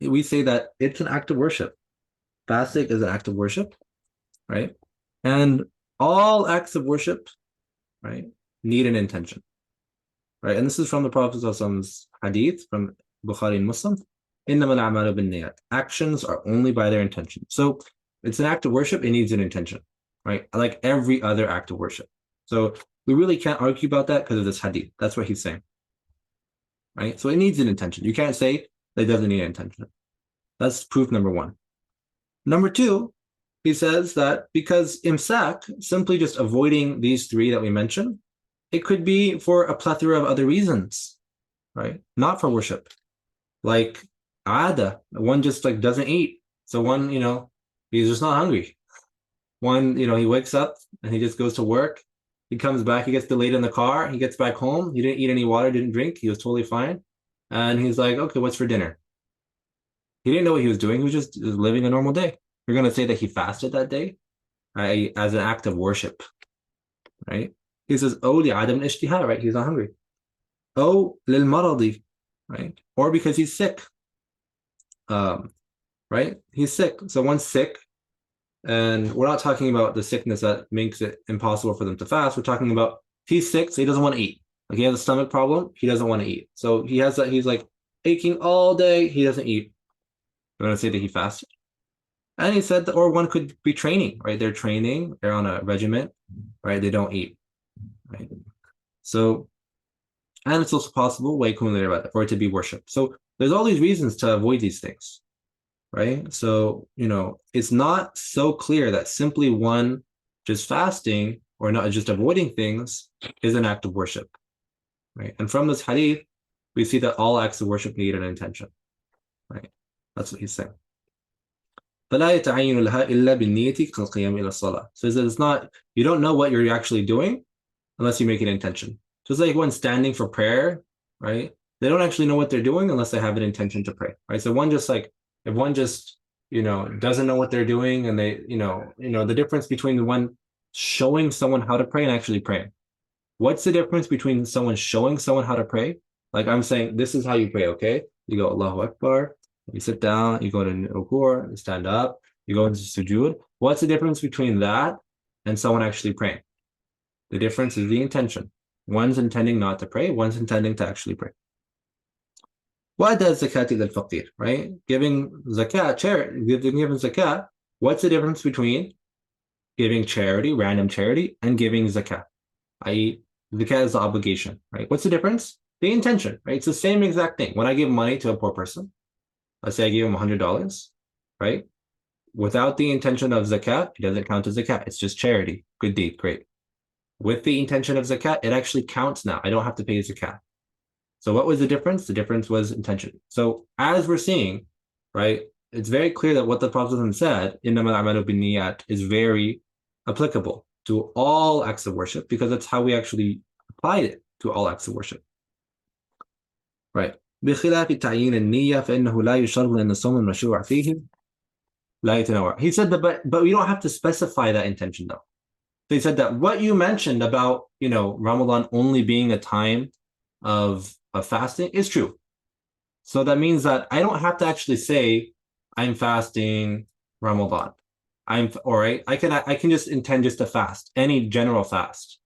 we say that it's an act of worship. Fasting is an act of worship, right? And all acts of worship, right, need an intention, right? And this is from the Prophet's hadith from Bukhari and Muslim. إِنَّمَا الْأَعْمَالُ بِالنِّيَّاتِ. Actions are only by their intention. So it's an act of worship, it needs an intention, right? Like every other act of worship. So we really can't argue about that because of this hadith. That's what he's saying, right? So it needs an intention. You can't say that it doesn't need an intention. That's proof number one. Number two, he says that because imsak, simply just avoiding these three that we mentioned, it could be for a plethora of other reasons, right? Not for worship. Like ada, one just like doesn't eat. So one, he's just not hungry. One, he wakes up and he just goes to work. He comes back, he gets delayed in the car. He gets back home. He didn't eat any water, didn't drink. He was totally fine. And he's like, okay, what's for dinner? He didn't know what he was doing. He was just living a normal day. You're going to say that he fasted that day, right, as an act of worship, right? He says, oh, li'adam al-ishtihā, right? He's not hungry. Oh, lil-maradi, right? Or because he's sick, right? He's sick. So one's sick, and we're not talking about the sickness that makes it impossible for them to fast. We're talking about he's sick, so he doesn't want to eat. Like he has a stomach problem, he doesn't want to eat. So he's like aching all day, he doesn't eat. You want to say that he fasted? And he said, or one could be training, right? They're training, they're on a regiment, right? They don't eat, right? So, and it's also possible for it to be worship. So there's all these reasons to avoid these things, right? So, it's not so clear that simply one just fasting or not just avoiding things is an act of worship, right? And from this hadith, we see that all acts of worship need an intention, right? That's what he's saying. فلا يتعين لها إلا بالنية كالقيام إلى الصلاة. So it's not, you don't know what you're actually doing unless you make an intention. Just like when standing for prayer, right? They don't actually know what they're doing unless they have an intention to pray, right? So if one just, doesn't know what they're doing and they, the difference between the one showing someone how to pray and actually praying. What's the difference between someone showing someone how to pray? Like I'm saying, this is how you pray, okay? You go Allahu Akbar. You sit down, you go to ruku', you stand up, you go into sujood. What's the difference between that and someone actually praying? The difference is the intention. One's intending not to pray, one's intending to actually pray. What does zakat al-faqir, right? Giving zakat, giving zakat, what's the difference between giving charity, random charity, and giving zakat? I.e., zakat is the obligation, right? What's the difference? The intention, right? It's the same exact thing. When I give money to a poor person, let's say I give him $100, right? Without the intention of zakat, it doesn't count as zakat. It's just charity. Good deed, great. With the intention of zakat, it actually counts now. I don't have to pay zakat. So what was the difference? The difference was intention. So as we're seeing, right, it's very clear that what the Prophet said, إِنَّمَا الْأَعْمَالُ بِالنِّيَّاتِ, is very applicable to all acts of worship because that's how we actually applied it to all acts of worship. Right. بخلاف تعيين النية فإنه لا يشرط لأن الصوم المشروع فيه لا يتنوع. He said that, but we don't have to specify that intention though. So he said that what you mentioned about, Ramadan only being a time of fasting is true. So that means that I don't have to actually say I'm fasting Ramadan. All right. I can just intend just to fast, any general fast,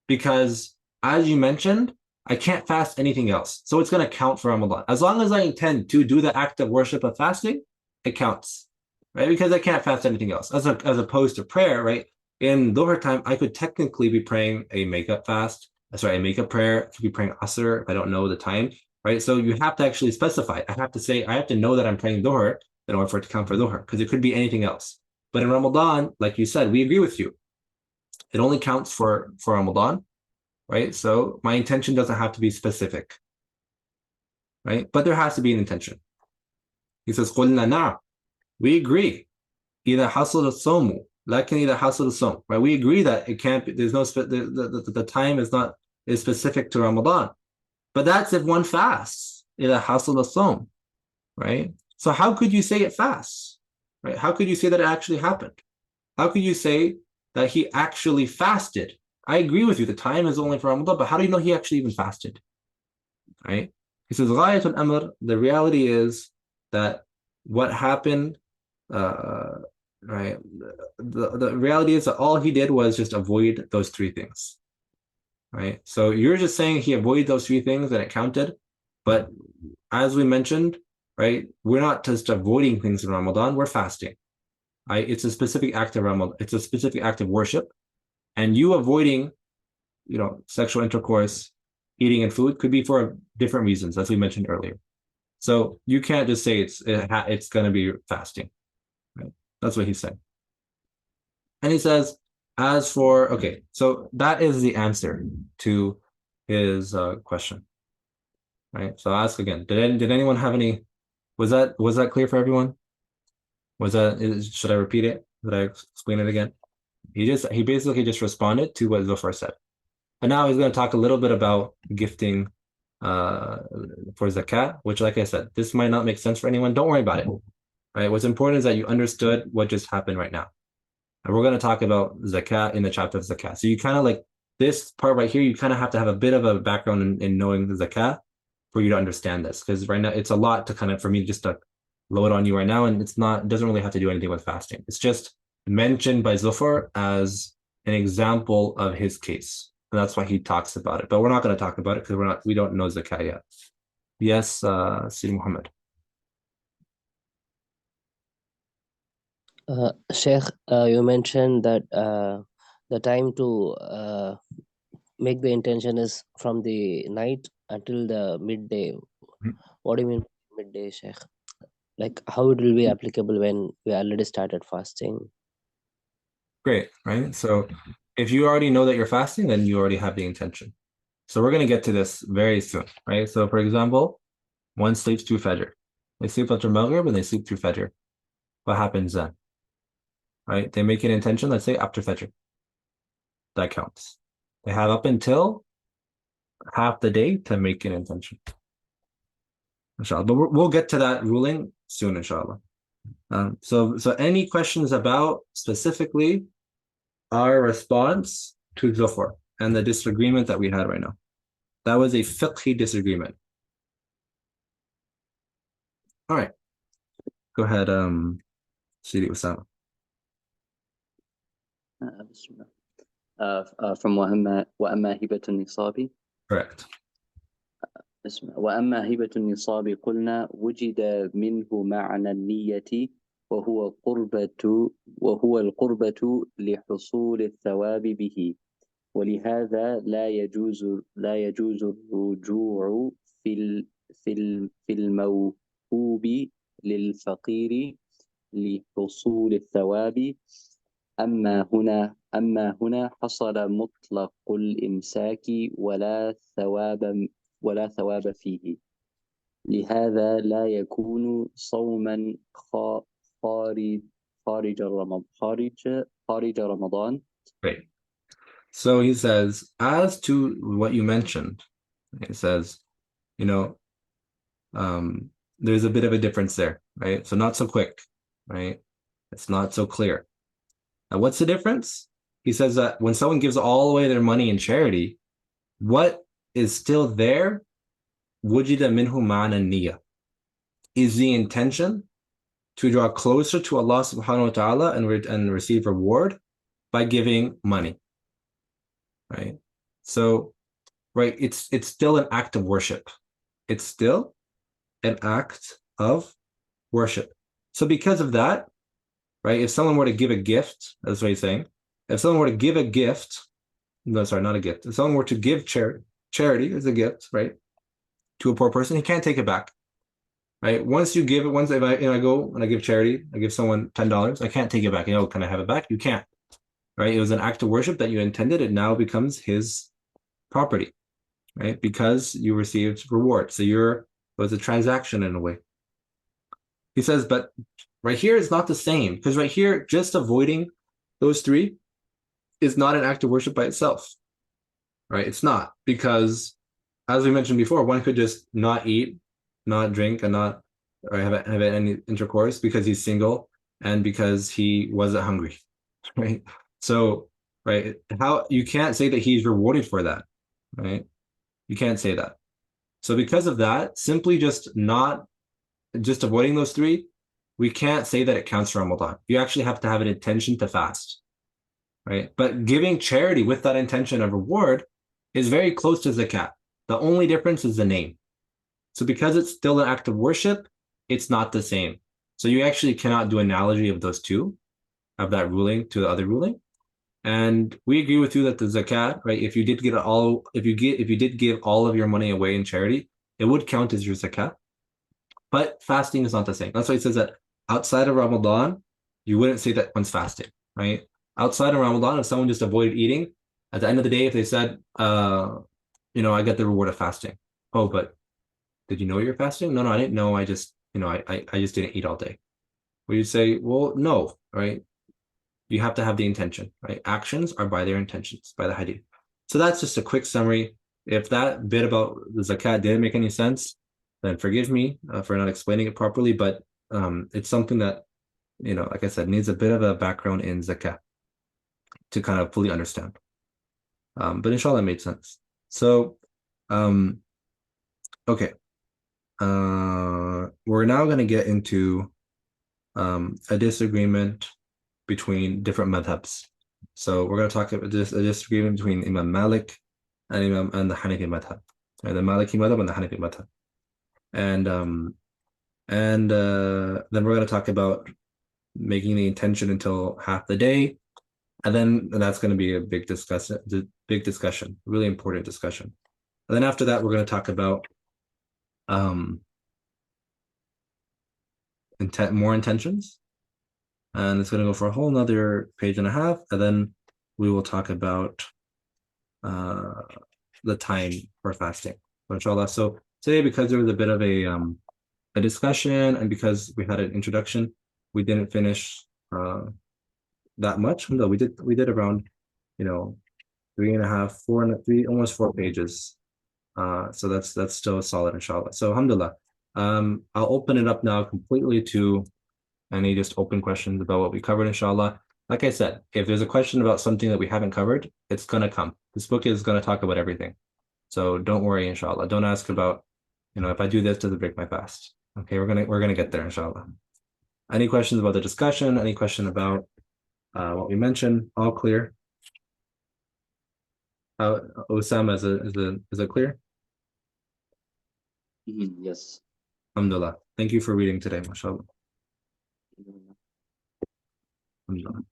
because as you mentioned, I can't fast anything else. So it's going to count for Ramadan. As long as I intend to do the act of worship of fasting, it counts, right? Because I can't fast anything else. As opposed to prayer, right? In Dhuhr time, I could technically be praying a makeup fast. Sorry, a makeup prayer. I could be praying Asr if I don't know the time, right? So you have to actually specify. I have to know that I'm praying Dhuhr in order for it to count for Dhuhr, because it could be anything else. But in Ramadan, like you said, we agree with you. It only counts for Ramadan, right? So my intention doesn't have to be specific, right? But there has to be an intention. He says, قُلْنَا نَعْمْ. We agree. إِذَا حَصَلَ الصَّوْمُ لَكِنْ إِذَا حَصَلَ الصَّوْمُ. Right? We agree that it can't be, there's no, the time is specific to Ramadan. But that's if one fasts. إِذَا حَصَلَ الصَّوْمُ. Right? So how could you say it fasts? Right? How could you say that it actually happened? How could you say that he actually fasted? I agree with you. The time is only for Ramadan, but how do you know he actually even fasted? Right? He says, غاية الأمر, the reality is that what happened, right? The reality is that all he did was just avoid those three things. Right? So you're just saying he avoided those three things and it counted. But as we mentioned, right, we're not just avoiding things in Ramadan, we're fasting. Right? It's a specific act of Ramadan, it's a specific act of worship. And you avoiding, sexual intercourse, eating and food could be for different reasons, as we mentioned earlier. So you can't just say it's going to be fasting. Right? That's what he's saying. And he says, okay, so that is the answer to his question. Right? So I'll ask again. Did anyone have any? Was that clear for everyone? Should I repeat it? Did I explain it again? He basically just responded to what Zufar said. And now he's going to talk a little bit about gifting for zakat, which, like I said, this might not make sense for anyone. Don't worry about it. Right? What's important is that you understood what just happened right now. And we're going to talk about zakat in the chapter of zakat. So you kind of like this part right here, you kind of have to have a bit of a background in knowing the zakat for you to understand this. Because right now it's a lot to for me just to load on you right now. And it doesn't really have to do anything with fasting. It's just mentioned by Zufar as an example of his case. And that's why he talks about it. But we're not going to talk about it because we don't know zakat yet. Yes, Sidi Muhammad. Sheikh, you mentioned that the time to make the intention is from the night until the midday. What do you mean midday, Sheikh? Like how it will be applicable when we already started fasting? Great, right? So if you already know that you're fasting, then you already have the intention. So we're going to get to this very soon, right? So for example, one sleeps through Fajr. They sleep after Maghrib and they sleep through Fajr. What happens then? Right? They make an intention, let's say after Fajr. That counts. They have up until half the day to make an intention. Inshallah. But we'll get to that ruling soon, inshallah. So any questions about specifically our response to Zufar and the disagreement that we had right now? That was a fiqhi disagreement. All right. Go ahead, Sidi Usama. From وأما هبة النصاب. Correct. وأما هبة النصاب قلنا وجد منه معنى النية وهو القربة لحصول الثواب به ولهذا لا يجوز الرجوع في الموهوب للفقير لحصول الثواب أما هنا حصل مطلق الإمساك ولا ثواب فيه لهذا لا يكون صوما خارج رمضان. Great. So he says, as to what you mentioned, it says, there's a bit of a difference there, right? So not so quick, right? It's not so clear. Now, what's the difference? He says that when someone gives all away their money in charity, what is still there, wujida minhu ma'na niyya, is the intention to draw closer to Allah subhanahu wa ta'ala and receive reward by giving money, right? So right, it's still an act of worship. It's still an act of worship. So because of that, right, if someone were to give a gift, that's what he's saying. If someone were to give a gift, no, sorry, not a gift. If someone were to give charity as a gift, right, to a poor person, he can't take it back. Right. Once you give it, once if I go and I give charity, I give someone $10, I can't take it back. Can I have it back? You can't. Right. It was an act of worship that you intended. It now becomes his property, right? Because you received reward. So it was a transaction in a way. He says, but right here is not the same, because right here, just avoiding those three is not an act of worship by itself. Right. It's not, because as we mentioned before, one could just not eat, not drink, and not have any intercourse because he's single and because he wasn't hungry, right? So, right, how you can't say that he's rewarded for that, right? You can't say that. So because of that, simply just avoiding those three, we can't say that it counts for Ramadan. You actually have to have an intention to fast, right? But giving charity with that intention of reward is very close to zakat. The only difference is the name. So because it's still an act of worship, it's not the same. So you actually cannot do analogy of those two, of that ruling to the other ruling. And we agree with you that the zakat, right? If you did give all of your money away in charity, it would count as your zakat. But fasting is not the same. That's why it says that outside of Ramadan, you wouldn't say that one's fasting, right? Outside of Ramadan, if someone just avoided eating, at the end of the day, if they said, I get the reward of fasting. Oh, but did you know you're fasting? No, I didn't know. I just, I just didn't eat all day. Well, you say, well, no, right? You have to have the intention, right? Actions are by their intentions, by the hadith. So that's just a quick summary. If that bit about the zakat didn't make any sense, then forgive me for not explaining it properly. But it's something that, like I said, needs a bit of a background in zakat to kind of fully understand. But inshallah, it made sense. So, okay. We're now going to get into a disagreement between different madhabs. So we're going to talk about a disagreement between Imam Malik and the Hanafi madhab, the Maliki madhab and the Hanafi madhab. And then we're going to talk about making the intention until half the day, and then that's going to be a big discussion, really important discussion. And then after that, we're going to talk about more intentions, and it's going to go for a whole nother page and a half, and then we will talk about the time for fasting, inshallah. So today, because there was a bit of a discussion, and because we had an introduction, we didn't finish that much. No, we did around 3.5, 4, almost 4 pages. So that's still solid, inshallah. So alhamdulillah. I'll open it up now completely to any just open questions about what we covered, inshallah. Like I said, if there's a question about something that we haven't covered, it's gonna come. This book is gonna talk about everything. So don't worry, inshallah. Don't ask about, if I do this, does it break my fast? Okay, we're gonna get there, inshallah. Any questions about the discussion? Any question about what we mentioned? All clear? Osama, is it clear? Yes. Alhamdulillah. Thank you for reading today, mashallah. Alhamdulillah.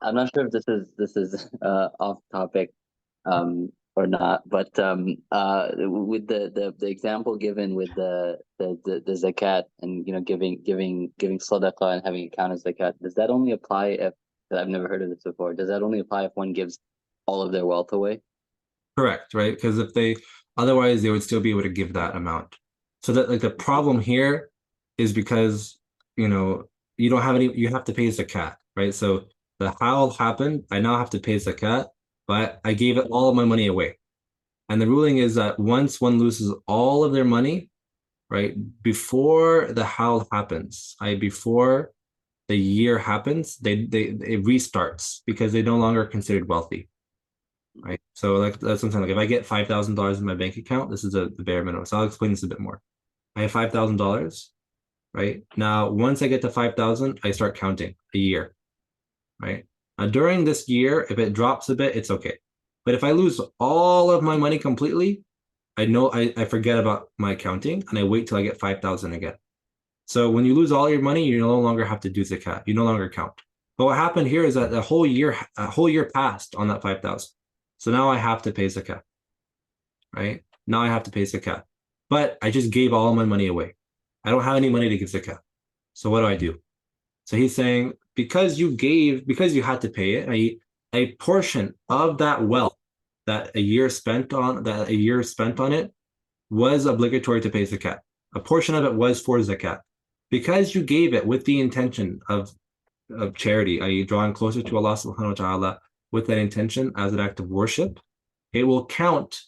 I'm not sure if this is off topic or not, but with the example given with the zakat and giving sadaqah and having it count as zakat, does that only apply if, I've never heard of this before, does that only apply if one gives all of their wealth away? Correct, right? Because otherwise they would still be able to give that amount. So that the problem here is because you don't have you have to pay zakat, right? So the howl happened, I now have to pay zakat, but I gave it all of my money away. And the ruling is that once one loses all of their money, right, before the howl happens, before the year happens, it restarts because they no longer are considered wealthy. Right. So that's something like if I get $5,000 in my bank account, this is the bare minimum. So I'll explain this a bit more. I have $5,000, right? Now, once I get to 5,000, I start counting a year, right? Now, during this year, if it drops a bit, it's okay. But if I lose all of my money completely, I know I forget about my accounting and I wait till I get 5,000 again. So when you lose all your money, you no longer have to do zakat. You no longer count. But what happened here is that a whole year passed on that 5,000. So now I have to pay zakat, right? Now I have to pay zakat. But I just gave all my money away. I don't have any money to give zakat. So what do I do? So he's saying, because you had to pay it, a portion of that wealth that a year spent on it was obligatory to pay zakat. A portion of it was for zakat. Because you gave it with the intention of charity, i.e., drawing closer to Allah subhanahu wa ta'ala with that intention as an act of worship, it will count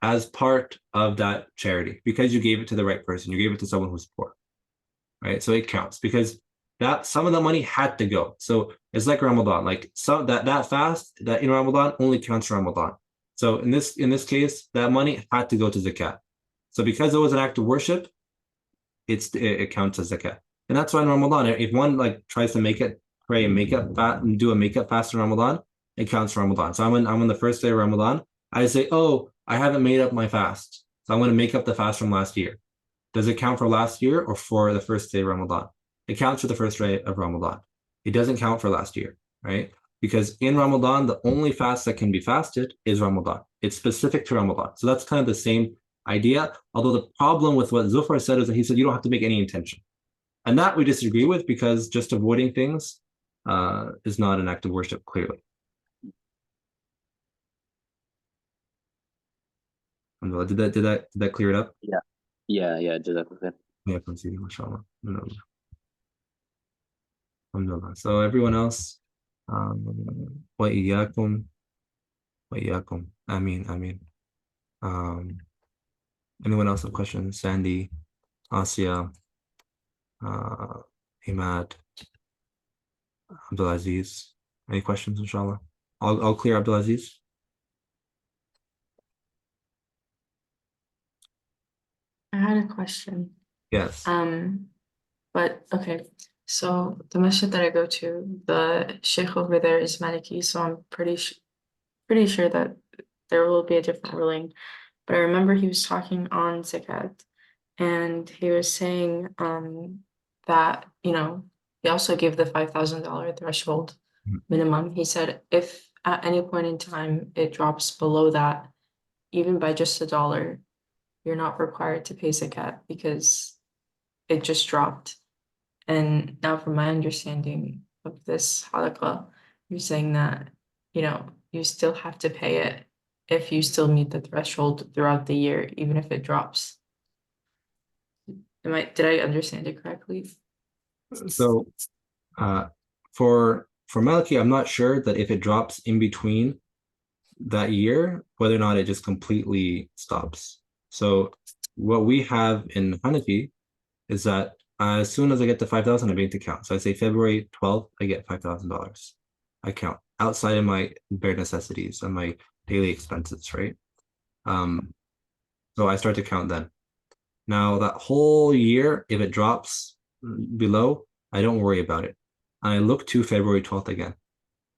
as part of that charity because you gave it to the right person. You gave it to someone who's poor, right? So it counts because that some of the money had to go. So it's like Ramadan, like some that fast that in Ramadan only counts for Ramadan. So in this case, that money had to go to zakat. So because it was an act of worship, it counts as zakat. And that's why in Ramadan, if one like tries to pray and make up fast and do a makeup fast in Ramadan, it counts for Ramadan. So I'm on the first day of Ramadan, I say, oh, I haven't made up my fast. So I'm going to make up the fast from last year. Does it count for last year or for the first day of Ramadan? It counts for the first day of Ramadan. It doesn't count for last year, right? Because in Ramadan, the only fast that can be fasted is Ramadan. It's specific to Ramadan. So that's kind of the same idea. Although the problem with what Zufar said is that he said you don't have to make any intention. And that we disagree with because just avoiding things is not an act of worship, clearly. Did that clear it up? Yeah, Jazakallah. Yeah, mashallah. So everyone else, wa iyyakum, Ameen. Anyone else have questions? Sandy, Asia, Imad, Abdulaziz. Any questions, inshallah? I'll clear Abdulaziz. I had a question. Yes. But okay. So the masjid that I go to, the sheikh over there is Maliki, so I'm pretty sure that there will be a different ruling. But I remember he was talking on zakat, and he was saying that, you know, he also gave the $5,000 threshold minimum. He said if at any point in time it drops below that, even by just $1, you're not required to pay zakat because it just dropped. And now from my understanding of this halaqah, you're saying that, you know, you still have to pay it if you still meet the threshold throughout the year, even if it drops. Did I understand it correctly? So for Maliki, I'm not sure that if it drops in between that year, whether or not it just completely stops. So what we have in Hanafi is that as soon as I get to 5,000, I begin to count. So I say February 12th, I get $5,000. I count outside of my bare necessities and my daily expenses, right? So I start to count then. Now that whole year, if it drops below, I don't worry about it. I look to February 12th again.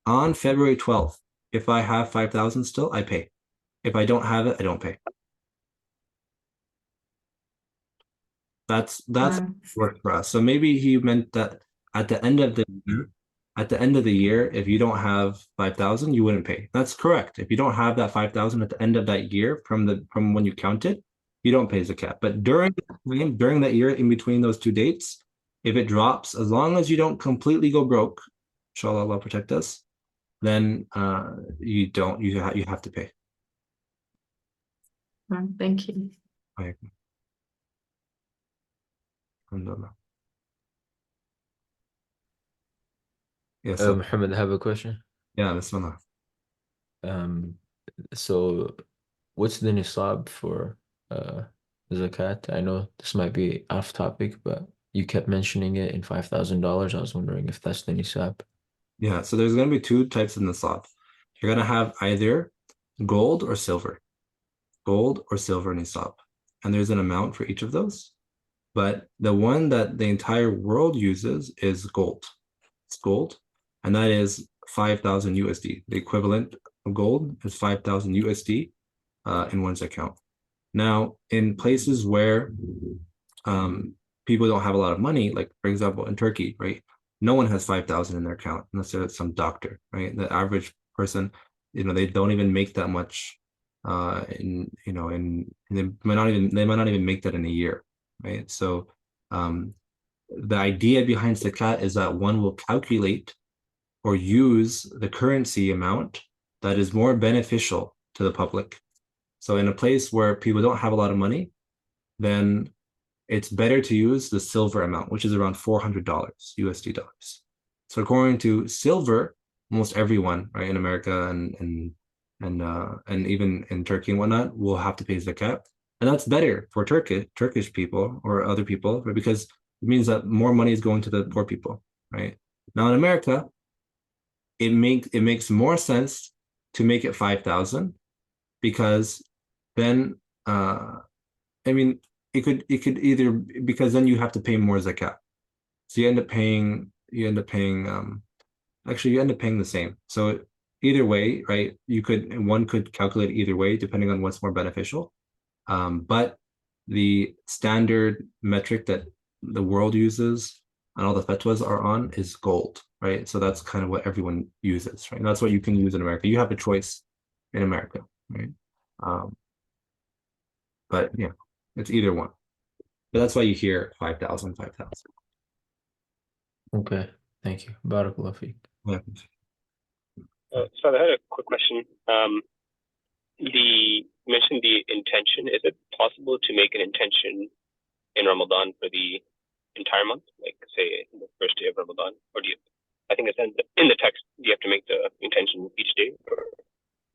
On February 12th, if I have 5,000 still, I pay. If I don't have it, I don't pay. That's worked for us. So maybe he meant that at the end of the year, if you don't have 5,000, you wouldn't pay. That's correct. If you don't have that 5,000 at the end of that year from when you counted, you don't pay zakat. But during that year, in between those two dates, if it drops, as long as you don't completely go broke, inshallah, Allah protect us, then you have to pay. Thank you. Alhamdulillah. Yes. Muhammad, I have a question. Yeah, Bismillah. So what's the nisab for zakat? I know this might be off topic, but you kept mentioning it in $5,000. I was wondering if that's the nisab. Yeah, so there's going to be two types of nisab. You're going to have either gold or silver nisab. And there's an amount for each of those. But the one that the entire world uses is gold. It's gold. And that is 5,000 USD, the equivalent of gold is 5,000 USD in one's account. Now, in places where people don't have a lot of money, like for example in Turkey, right? No one has 5,000 in their account unless they're some doctor, right? The average person, they don't even make that much. They might not even make that in a year, right? So, the idea behind zakat is that one will calculate or use the currency amount that is more beneficial to the public. So in a place where people don't have a lot of money, then it's better to use the silver amount, which is around $400 USD dollars. So according to silver, almost everyone, right, in America and even in Turkey and whatnot will have to pay zakat. And that's better for Turkish people or other people, right, because it means that more money is going to the poor people, right? Now in America, it makes more sense to make it 5,000 because then it could either, because then you have to pay more zakat. So you end up paying the same. So either way, right? One could calculate either way depending on what's more beneficial. But the standard metric that the world uses and all the fatwas are on is gold, right? So that's kind of what everyone uses, right? And that's what you can use in America. You have a choice in America, right? But yeah, it's either one. But that's why you hear 5,000. Okay, thank you. Barakallah fiqh. Yeah. So I had a quick question. You mentioned the intention. Is it possible to make an intention in Ramadan for the entire month, like say the first day of Ramadan, or I think it's in the text, do you have to make the intention each day? Or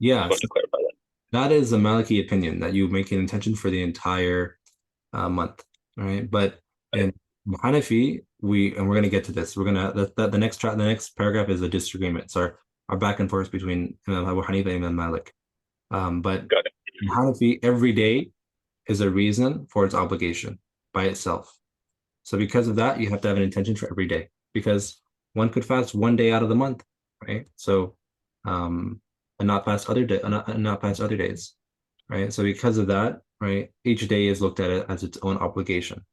Yeah, just want to clarify that. That is a Maliki opinion that you make an intention for the entire month, right? But in Hanafi, we're going to get to this. We're going to the next paragraph is a disagreement. So our back and forth between Imam Abu Hanifa and Imam Malik. But in Hanafi, every day is a reason for its obligation by itself. So because of that, you have to have an intention for every day, because one could fast one day out of the month, right? So, and not fast other days, right? So because of that, right, each day is looked at it as its own obligation,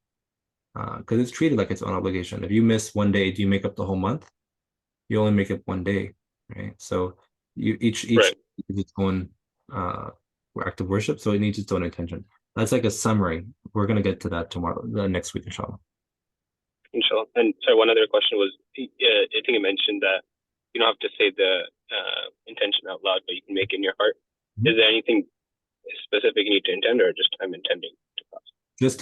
because it's treated like its own obligation. If you miss one day, do you make up the whole month? You only make up one day, right? So each is its own act of worship, so it needs its own intention. That's like a summary. We're gonna get to that tomorrow, next week, inshallah. Inshallah. And sorry, one other question was, I think you mentioned that you don't have to say the intention out loud, but you can make it in your heart. Is there anything specific you need to intend, or just I'm intending to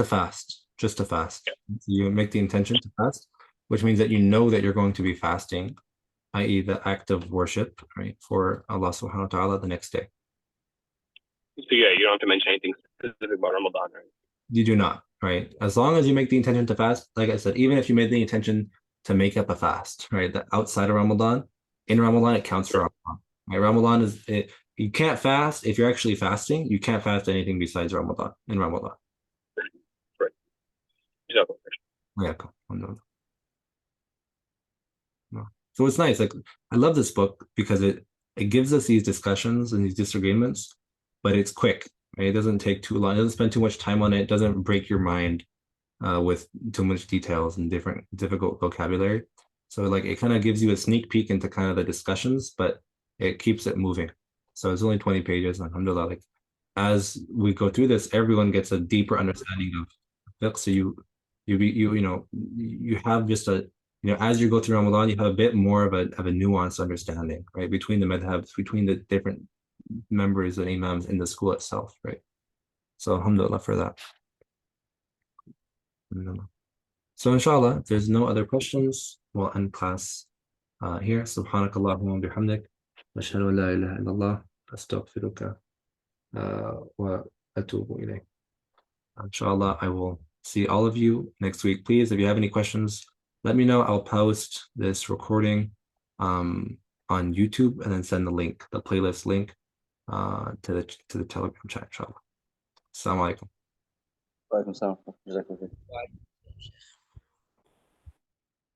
fast? Just to fast. Yeah. You make the intention to fast, which means that you know that you're going to be fasting, i.e. the act of worship, right, for Allah subhanahu wa ta'ala the next day. So yeah, you don't have to mention anything specific about Ramadan, right? You do not, right? As long as you make the intention to fast, like I said, even if you made the intention to make up a fast, right, that outside of Ramadan, in Ramadan it counts for Ramadan. Right? Ramadan is it. You can't fast if you're actually fasting. You can't fast anything besides Ramadan in Ramadan. Right. Yeah. So it's nice. Like, I love this book because it gives us these discussions and these disagreements, but it's quick. Right? It doesn't take too long. It doesn't spend too much time on it. It doesn't break your mind with too much details and difficult vocabulary. So like it kind of gives you a sneak peek into kind of the discussions, but it keeps it moving. So it's only 20 pages. Alhamdulillah, like as we go through this, everyone gets a deeper understanding of fiqh. So you have just a, as you go through Ramadan, you have a bit more of a nuanced understanding, right, between the madhabs, between the different members and imams in the school itself, right? So alhamdulillah for that. So inshallah, if there's no other questions, we'll end class here. Subhanakallahumma wa bihamdik, ashhadu an la ilaha illallah, astaghfiruka wa atubu ilayk. Inshallah, I will see all of you next week. Please, if you have any questions, let me know. I'll post this recording on YouTube and then send the playlist link to the Telegram chat, inshallah. Assalamu alaikum. Wa alaikum salam.